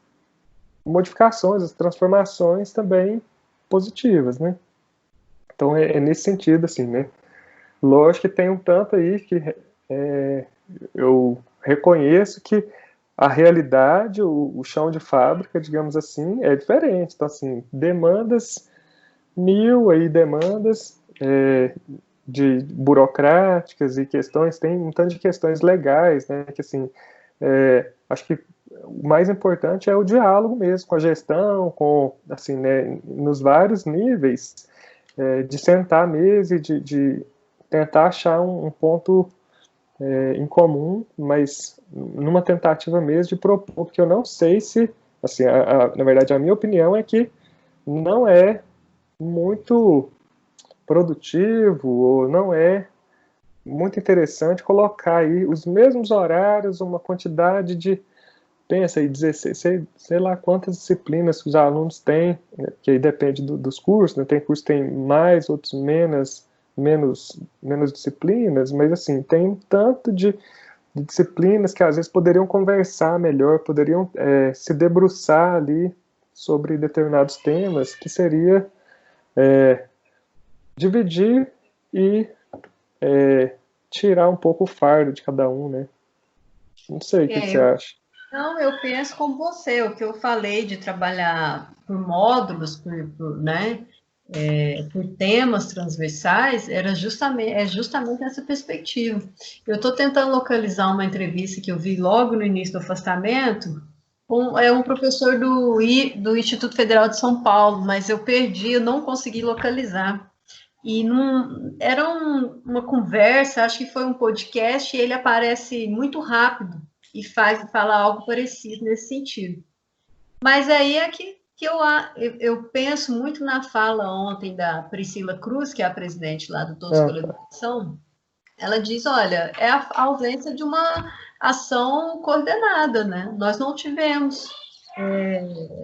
modificações, as transformações também positivas, né? Então é nesse sentido, assim, né? Lógico que tem um tanto aí que eu reconheço que a realidade, o chão de fábrica, digamos assim, é diferente. Então, assim, demandas, 1000 aí demandas, de burocráticas e questões, tem um tanto de questões legais, né, que assim, acho que o mais importante é o diálogo mesmo com a gestão, com, assim, né, nos vários níveis, de sentar à mesa e de tentar achar um ponto em comum, mas numa tentativa mesmo de propor, porque eu não sei se, assim, na verdade a minha opinião é que não é muito produtivo ou não é muito interessante colocar aí os mesmos horários, uma quantidade de, pensa aí, 16, sei lá quantas disciplinas que os alunos têm, né, que aí depende dos cursos, né, tem cursos que tem mais, outros menos disciplinas, mas assim, tem um tanto de disciplinas que às vezes poderiam conversar melhor, poderiam se debruçar ali sobre determinados temas, que seria dividir e tirar um pouco o fardo de cada um, né? Não sei, o que você acha? Não, eu penso como você, o que eu falei de trabalhar por módulos, né, por temas transversais, é justamente essa perspectiva. Eu estou tentando localizar uma entrevista que eu vi logo no início do afastamento, é um professor do Instituto Federal de São Paulo, mas eu perdi, eu não consegui localizar. E era uma conversa, acho que foi um podcast, e ele aparece muito rápido e fala algo parecido nesse sentido. Mas aí é que eu penso muito na fala ontem da Priscila Cruz, que é a presidente lá do Todos pela Educação. Ela diz, olha, é a ausência de uma ação coordenada, né? Nós não tivemos.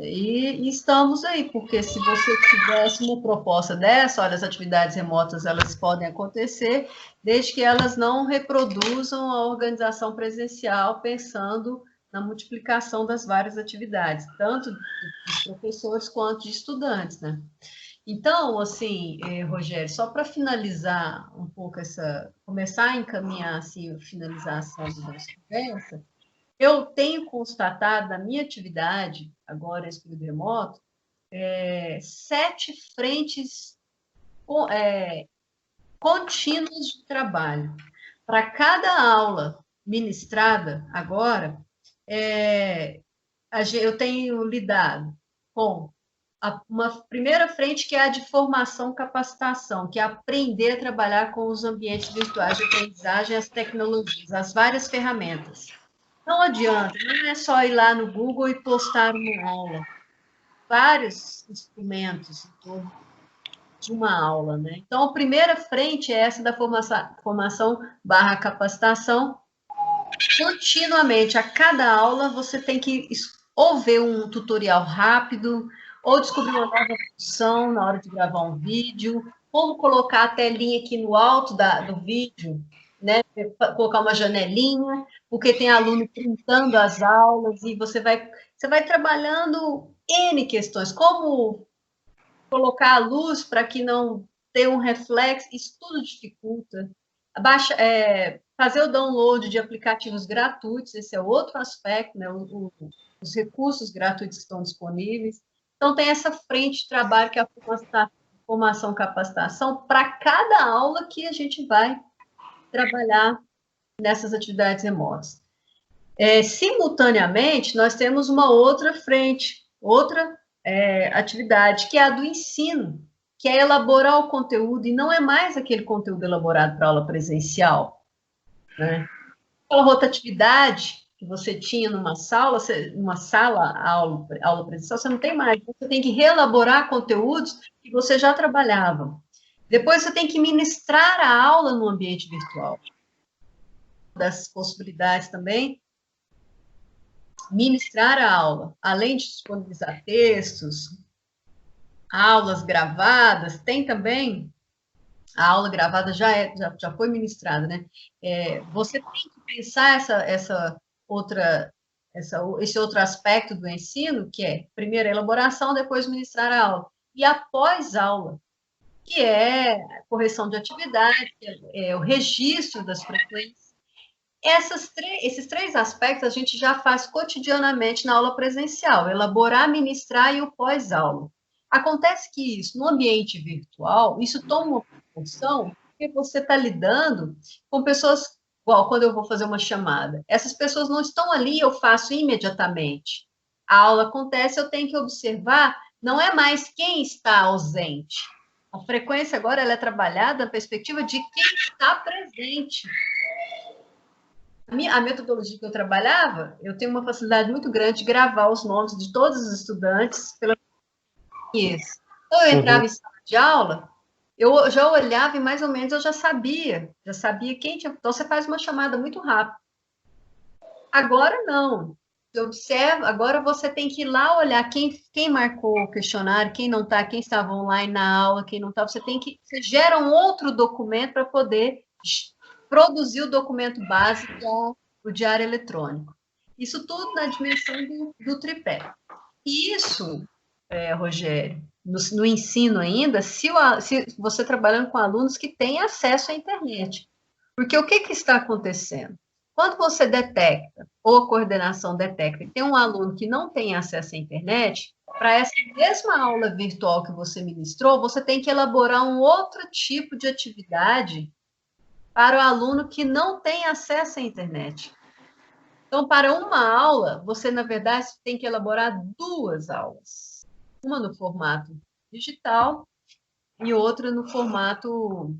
E estamos aí, porque se você tivesse uma proposta dessa, olha, as atividades remotas elas podem acontecer, desde que elas não reproduzam a organização presencial, pensando na multiplicação das várias atividades, tanto dos professores quanto de estudantes, né? Então, assim, Rogério, só para finalizar um pouco começar a encaminhar assim a finalização da nossa conversa, eu tenho constatado na minha atividade, agora esse período remoto, 7 frentes contínuas de trabalho. Para cada aula ministrada agora, eu tenho lidado com uma primeira frente que é a de formação capacitação, que é aprender a trabalhar com os ambientes virtuais de aprendizagem, as tecnologias, as várias ferramentas. Não adianta, não é só ir lá no Google e postar uma aula. Vários instrumentos em torno de uma aula, né? Então, a primeira frente é essa da formação/capacitação. Continuamente, a cada aula, você tem que ou ver um tutorial rápido, ou descobrir uma nova função na hora de gravar um vídeo, como colocar a telinha aqui no alto do vídeo, né? Colocar uma janelinha, porque tem aluno printando as aulas, e você vai trabalhando N questões, como colocar a luz para que não tenha um reflexo, isso tudo dificulta. Fazer o download de aplicativos gratuitos, esse é outro aspecto, né? Os recursos gratuitos estão disponíveis. Então, tem essa frente de trabalho que é a formação, capacitação, para cada aula que a gente vai trabalhar nessas atividades remotas. Simultaneamente, nós temos uma outra frente, outra atividade, que é a do ensino, que é elaborar o conteúdo, e não é mais aquele conteúdo elaborado para aula presencial, né? Aquela rotatividade que você tinha numa sala, aula presencial, você não tem mais. Você tem que reelaborar conteúdos que você já trabalhava. Depois você tem que ministrar a aula no ambiente virtual. Das possibilidades também, ministrar a aula, além de disponibilizar textos, aulas gravadas, tem também a aula gravada já foi ministrada, né? Você tem que pensar esse outro aspecto do ensino, que é primeiro a elaboração, depois ministrar a aula. E após aula, que é correção de atividade, o registro das frequências. Esses 3 aspectos a gente já faz cotidianamente na aula presencial, elaborar, ministrar e o pós-aula. Acontece que isso, no ambiente virtual, isso toma uma proporção porque você está lidando com pessoas, igual quando eu vou fazer uma chamada. Essas pessoas não estão ali, eu faço imediatamente. A aula acontece, eu tenho que observar, não é mais quem está ausente. A frequência agora ela é trabalhada na perspectiva de quem está presente. A metodologia que eu trabalhava, eu tenho uma facilidade muito grande de gravar os nomes de todos os estudantes pela isso. Então, eu entrava em sala de aula, eu já olhava e mais ou menos eu já sabia quem tinha. Então, você faz uma chamada muito rápida. Agora, não. Você observa, agora você tem que ir lá olhar quem marcou o questionário, quem não está, quem estava online na aula, quem não está. Você gera um outro documento para poder produzir o documento base do diário eletrônico. Isso tudo na dimensão do tripé. Isso, Rogério, no ensino ainda, se você trabalhando com alunos que têm acesso à internet. Porque o que está acontecendo? Quando você detecta, ou a coordenação detecta, que tem um aluno que não tem acesso à internet, para essa mesma aula virtual que você ministrou, você tem que elaborar um outro tipo de atividade para o aluno que não tem acesso à internet. Então, para uma aula, você, na verdade, tem que elaborar 2 aulas. Uma no formato digital e outra no formato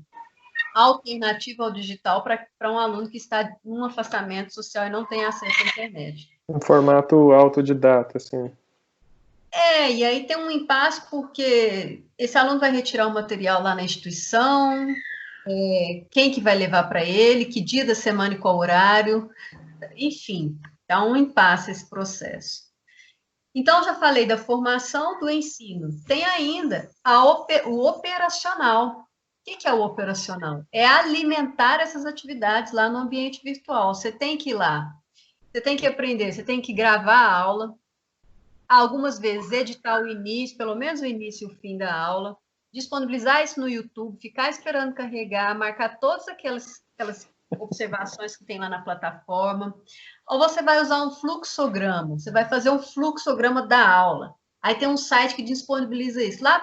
alternativo ao digital para um aluno que está em um afastamento social e não tem acesso à internet. Um formato autodidata, assim. E aí tem um impasse porque esse aluno vai retirar o material lá na instituição, quem que vai levar para ele, que dia da semana e qual horário, enfim, dá um impasse esse processo. Então, já falei da formação do ensino. Tem ainda o operacional. O que é o operacional? É alimentar essas atividades lá no ambiente virtual. Você tem que ir lá, você tem que aprender, você tem que gravar a aula, algumas vezes editar o início, pelo menos o início e o fim da aula, disponibilizar isso no YouTube, ficar esperando carregar, marcar todas aquelas observações que tem lá na plataforma. Ou você vai usar um fluxograma, você vai fazer um fluxograma da aula. Aí tem um site que disponibiliza isso. Lá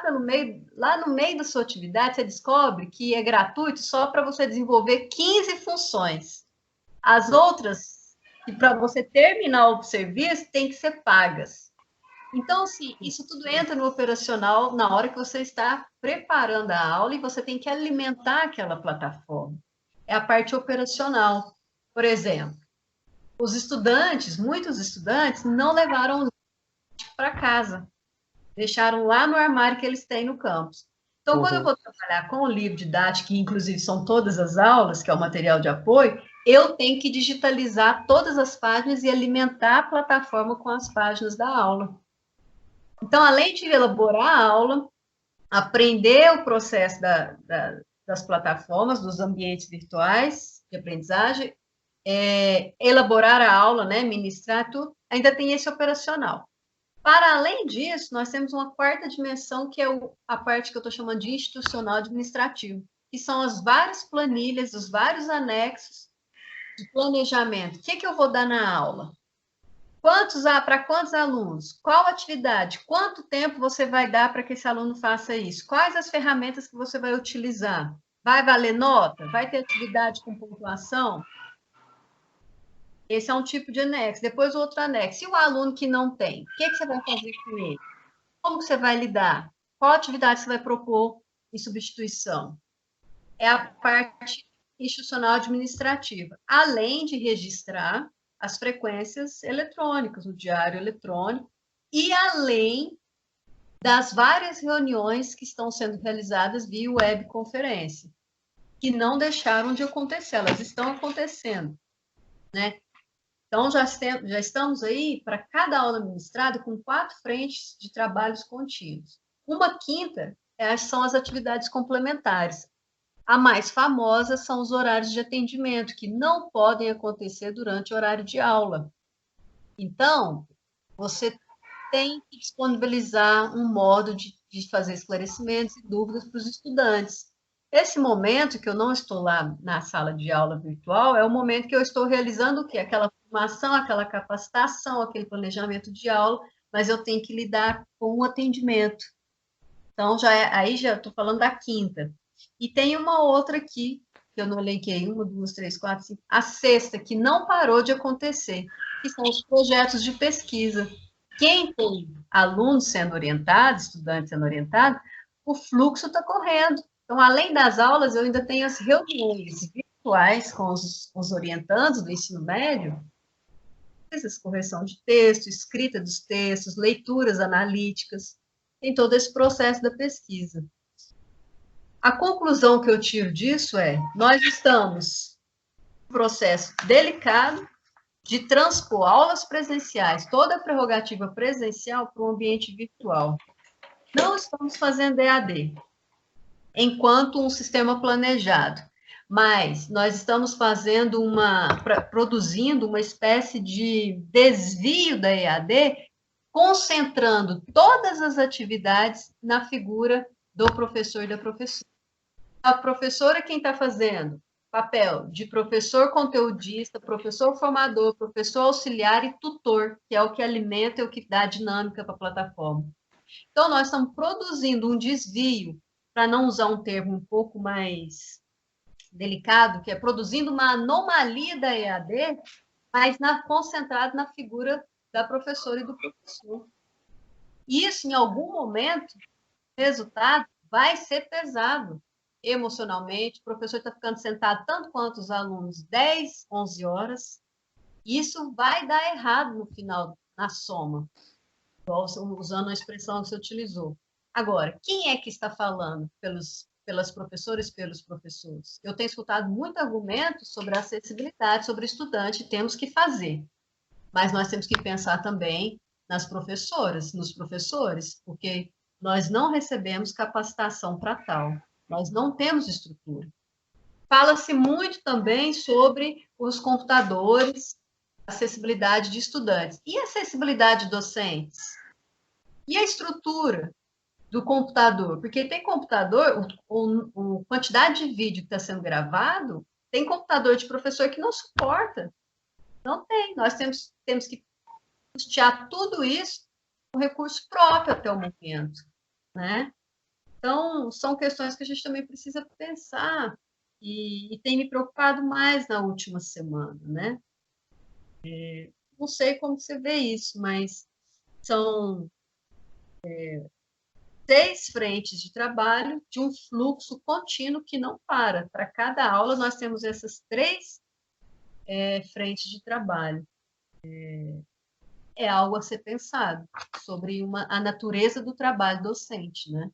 no meio da sua atividade, você descobre que é gratuito só para você desenvolver 15 funções. As outras, para você terminar o serviço, tem que ser pagas. Então, assim, isso tudo entra no operacional na hora que você está preparando a aula e você tem que alimentar aquela plataforma. É a parte operacional. Por exemplo, muitos estudantes, não levaram o livro para casa. Deixaram lá no armário que eles têm no campus. Então, quando eu vou trabalhar com o livro didático, que inclusive são todas as aulas, que é o material de apoio, eu tenho que digitalizar todas as páginas e alimentar a plataforma com as páginas da aula. Então, além de elaborar a aula, aprender o processo das plataformas, dos ambientes virtuais de aprendizagem, elaborar a aula, né, ministrar tudo, ainda tem esse operacional. Para além disso, nós temos uma quarta dimensão, que é a parte que eu estou chamando de institucional administrativo, que são as várias planilhas, os vários anexos de planejamento. O que eu vou dar na aula? Para quantos alunos? Qual atividade? Quanto tempo você vai dar para que esse aluno faça isso? Quais as ferramentas que você vai utilizar? Vai valer nota? Vai ter atividade com pontuação? Esse é um tipo de anexo. Depois o outro anexo. E o aluno que não tem? O que você vai fazer com ele? Como você vai lidar? Qual atividade você vai propor em substituição? É a parte institucional administrativa. Além de registrar as frequências eletrônicas, o diário eletrônico, e além das várias reuniões que estão sendo realizadas via webconferência, que não deixaram de acontecer, elas estão acontecendo, né? Então, já estamos aí, para cada aula ministrada, com 4 frentes de trabalhos contínuos. Uma quinta são as atividades complementares. A mais famosa são os horários de atendimento, que não podem acontecer durante o horário de aula. Então, você tem que disponibilizar um modo de fazer esclarecimentos e dúvidas para os estudantes. Esse momento que eu não estou lá na sala de aula virtual é o momento que eu estou realizando o quê? Aquela formação, aquela capacitação, aquele planejamento de aula, mas eu tenho que lidar com o atendimento. Então, aí já estou falando da quinta. E tem uma outra aqui, que eu não elenquei, 1, 2, 3, 4, 5, a sexta, que não parou de acontecer, que são os projetos de pesquisa. Quem tem alunos sendo orientados, estudantes sendo orientados, o fluxo está correndo. Então, além das aulas, eu ainda tenho as reuniões virtuais com os orientandos do ensino médio, correção de texto, escrita dos textos, leituras analíticas, tem todo esse processo da pesquisa. A conclusão que eu tiro disso é: nós estamos em um processo delicado de transpor aulas presenciais, toda a prerrogativa presencial para o ambiente virtual. Não estamos fazendo EAD, enquanto um sistema planejado, mas nós estamos fazendo produzindo uma espécie de desvio da EAD, concentrando todas as atividades na figura do professor e da professora. A professora, quem está fazendo? Papel de professor conteudista, professor formador, professor auxiliar e tutor, que é o que alimenta e o que dá dinâmica para a plataforma. Então, nós estamos produzindo um desvio, para não usar um termo um pouco mais delicado, que é produzindo uma anomalia da EAD, mas concentrado na figura da professora e do professor. Isso, em algum momento, o resultado vai ser pesado emocionalmente. O professor está ficando sentado tanto quanto os alunos, 10, 11 horas. Isso vai dar errado no final, na soma, usando a expressão que você utilizou. Agora, quem é que está falando pelas professoras e pelos professores? Eu tenho escutado muito argumento sobre a acessibilidade, sobre o estudante, temos que fazer. Mas nós temos que pensar também nas professoras, nos professores, porque nós não recebemos capacitação para tal. Nós não temos estrutura. Fala-se muito também sobre os computadores, acessibilidade de estudantes. E a acessibilidade de docentes? E a estrutura do computador? Porque tem computador, a quantidade de vídeo que está sendo gravado, tem computador de professor que não suporta. Não tem. Nós temos que custear tudo isso com recurso próprio até o momento, né? Então, são questões que a gente também precisa pensar e tem me preocupado mais na última semana, né? Não sei como você vê isso, mas são 6 frentes de trabalho de um fluxo contínuo que não para. Para cada aula, nós temos essas 3 frentes de trabalho. É algo a ser pensado sobre a natureza do trabalho docente, né?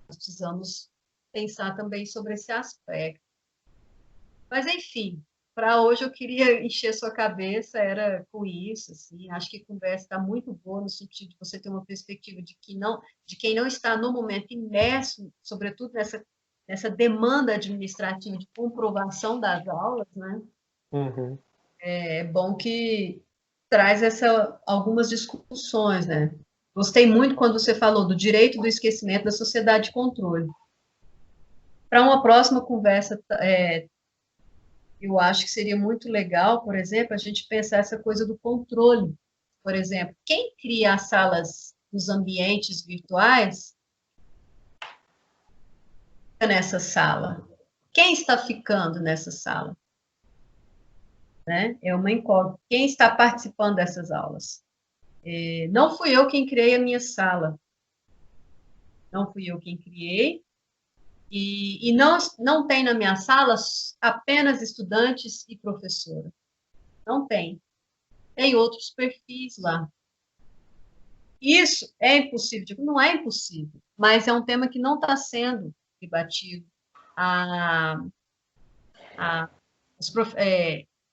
Nós precisamos pensar também sobre esse aspecto. Mas, enfim, para hoje eu queria encher sua cabeça, era com isso, assim, acho que a conversa está muito boa no sentido de você ter uma perspectiva de quem não está no momento imerso, sobretudo nessa demanda administrativa de comprovação das aulas, né? Uhum. É bom que traz algumas discussões, né? Gostei muito quando você falou do direito do esquecimento da sociedade de controle. Para uma próxima conversa, eu acho que seria muito legal, por exemplo, a gente pensar essa coisa do controle. Por exemplo, quem cria as salas dos ambientes virtuais fica nessa sala? Quem está ficando nessa sala? Né? É uma incógnita. Quem está participando dessas aulas? Não fui eu quem criei a minha sala. Não fui eu quem criei. E não tem na minha sala apenas estudantes e professora. Não tem. Tem outros perfis lá. Isso é impossível? Não é impossível, mas é um tema que não está sendo debatido.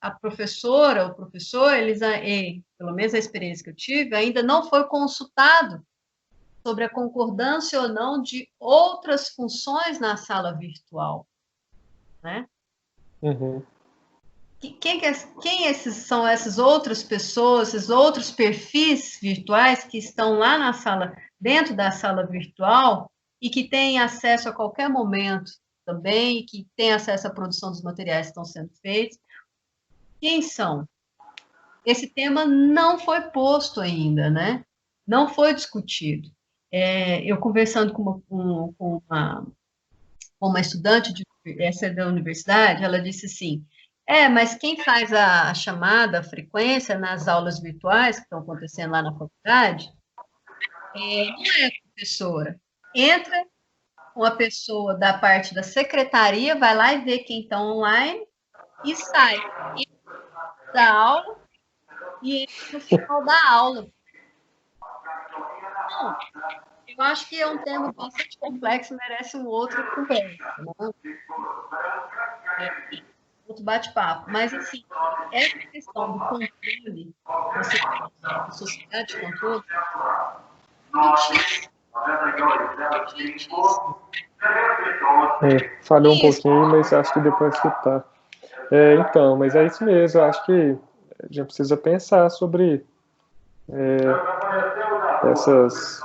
A professora, o professor, pelo menos a experiência que eu tive, ainda não foi consultado sobre a concordância ou não de outras funções na sala virtual, né? Uhum. Quem são essas outras pessoas, esses outros perfis virtuais que estão lá na sala, dentro da sala virtual, e que têm acesso a qualquer momento também, que têm acesso à produção dos materiais que estão sendo feitos? Quem são? Esse tema não foi posto ainda, né? Não foi discutido. Eu conversando com uma estudante essa da universidade, ela disse assim, mas quem faz a chamada, a frequência nas aulas virtuais que estão acontecendo lá na faculdade, não é a professora. Entra uma pessoa da parte da secretaria, vai lá e vê quem está online e sai da aula e entra no final da aula. Então, eu acho que é um tema bastante complexo, merece uma outra conversa, né? Outro bate-papo. Mas, assim, essa questão do controle, da sociedade de controle, falhou um pouquinho, mas acho que depois que tá. Então, mas é isso mesmo, eu acho que a gente precisa pensar sobre essas...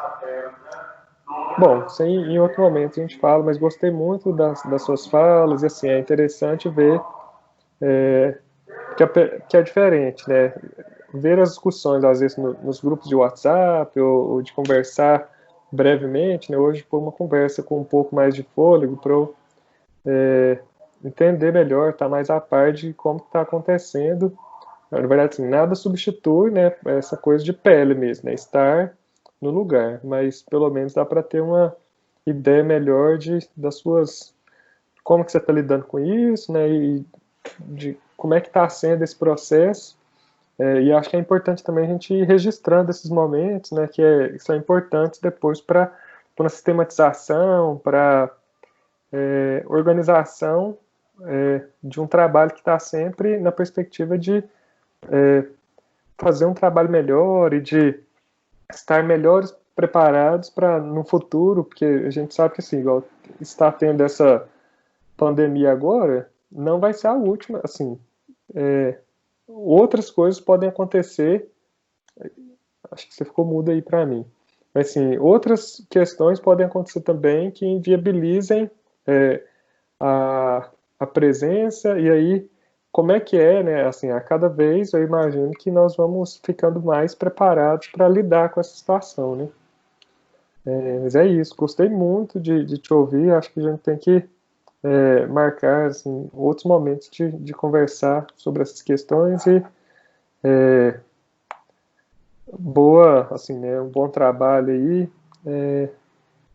Bom, isso aí, em outro momento a gente fala, mas gostei muito das suas falas, e assim, é interessante ver que é diferente, né? Ver as discussões, às vezes, nos grupos de WhatsApp, ou de conversar brevemente, né? Hoje foi uma conversa com um pouco mais de fôlego para eu entender melhor, estar mais a par de como está acontecendo. Na verdade, assim, nada substitui, né, essa coisa de pele mesmo, né? Estar no lugar, mas pelo menos dá para ter uma ideia melhor das suas... como que você está lidando com isso, né? E de como é que está sendo esse processo. E acho que é importante também a gente ir registrando esses momentos, né, que são importantes depois para a sistematização, para organização de um trabalho que está sempre na perspectiva de fazer um trabalho melhor e de estar melhores preparados para no futuro, porque a gente sabe que assim, igual está tendo essa pandemia agora, não vai ser a última, assim, outras coisas podem acontecer. Acho que você ficou mudo aí para mim. Mas, assim, outras questões podem acontecer também que inviabilizem a presença, e aí, como é que é, né? Assim, a cada vez eu imagino que nós vamos ficando mais preparados para lidar com essa situação, né? Mas é isso, gostei muito de te ouvir, acho que a gente tem que marcar, assim, outros momentos de conversar sobre essas questões e boa, assim, né, um bom trabalho aí,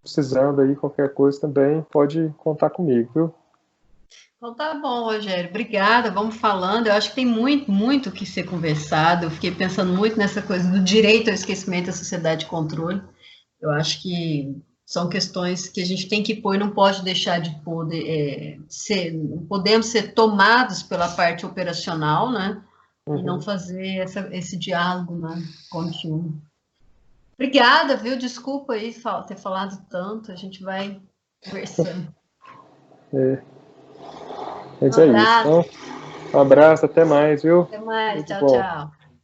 precisando aí qualquer coisa também, pode contar comigo, viu? Então tá bom, Rogério. Obrigada. Vamos falando. Eu acho que tem muito, muito que ser conversado. Eu fiquei pensando muito nessa coisa do direito ao esquecimento da sociedade de controle. Eu acho que são questões que a gente tem que pôr e não pode deixar de poder ser, não podemos ser tomados pela parte operacional, né? E não fazer esse diálogo, né, contínuo. Obrigada, viu? Desculpa aí ter falado tanto. A gente vai conversando. Mas Um é isso. abraço. Então, um abraço, até mais, viu? Até mais. Tudo de Tchau, bom. tchau.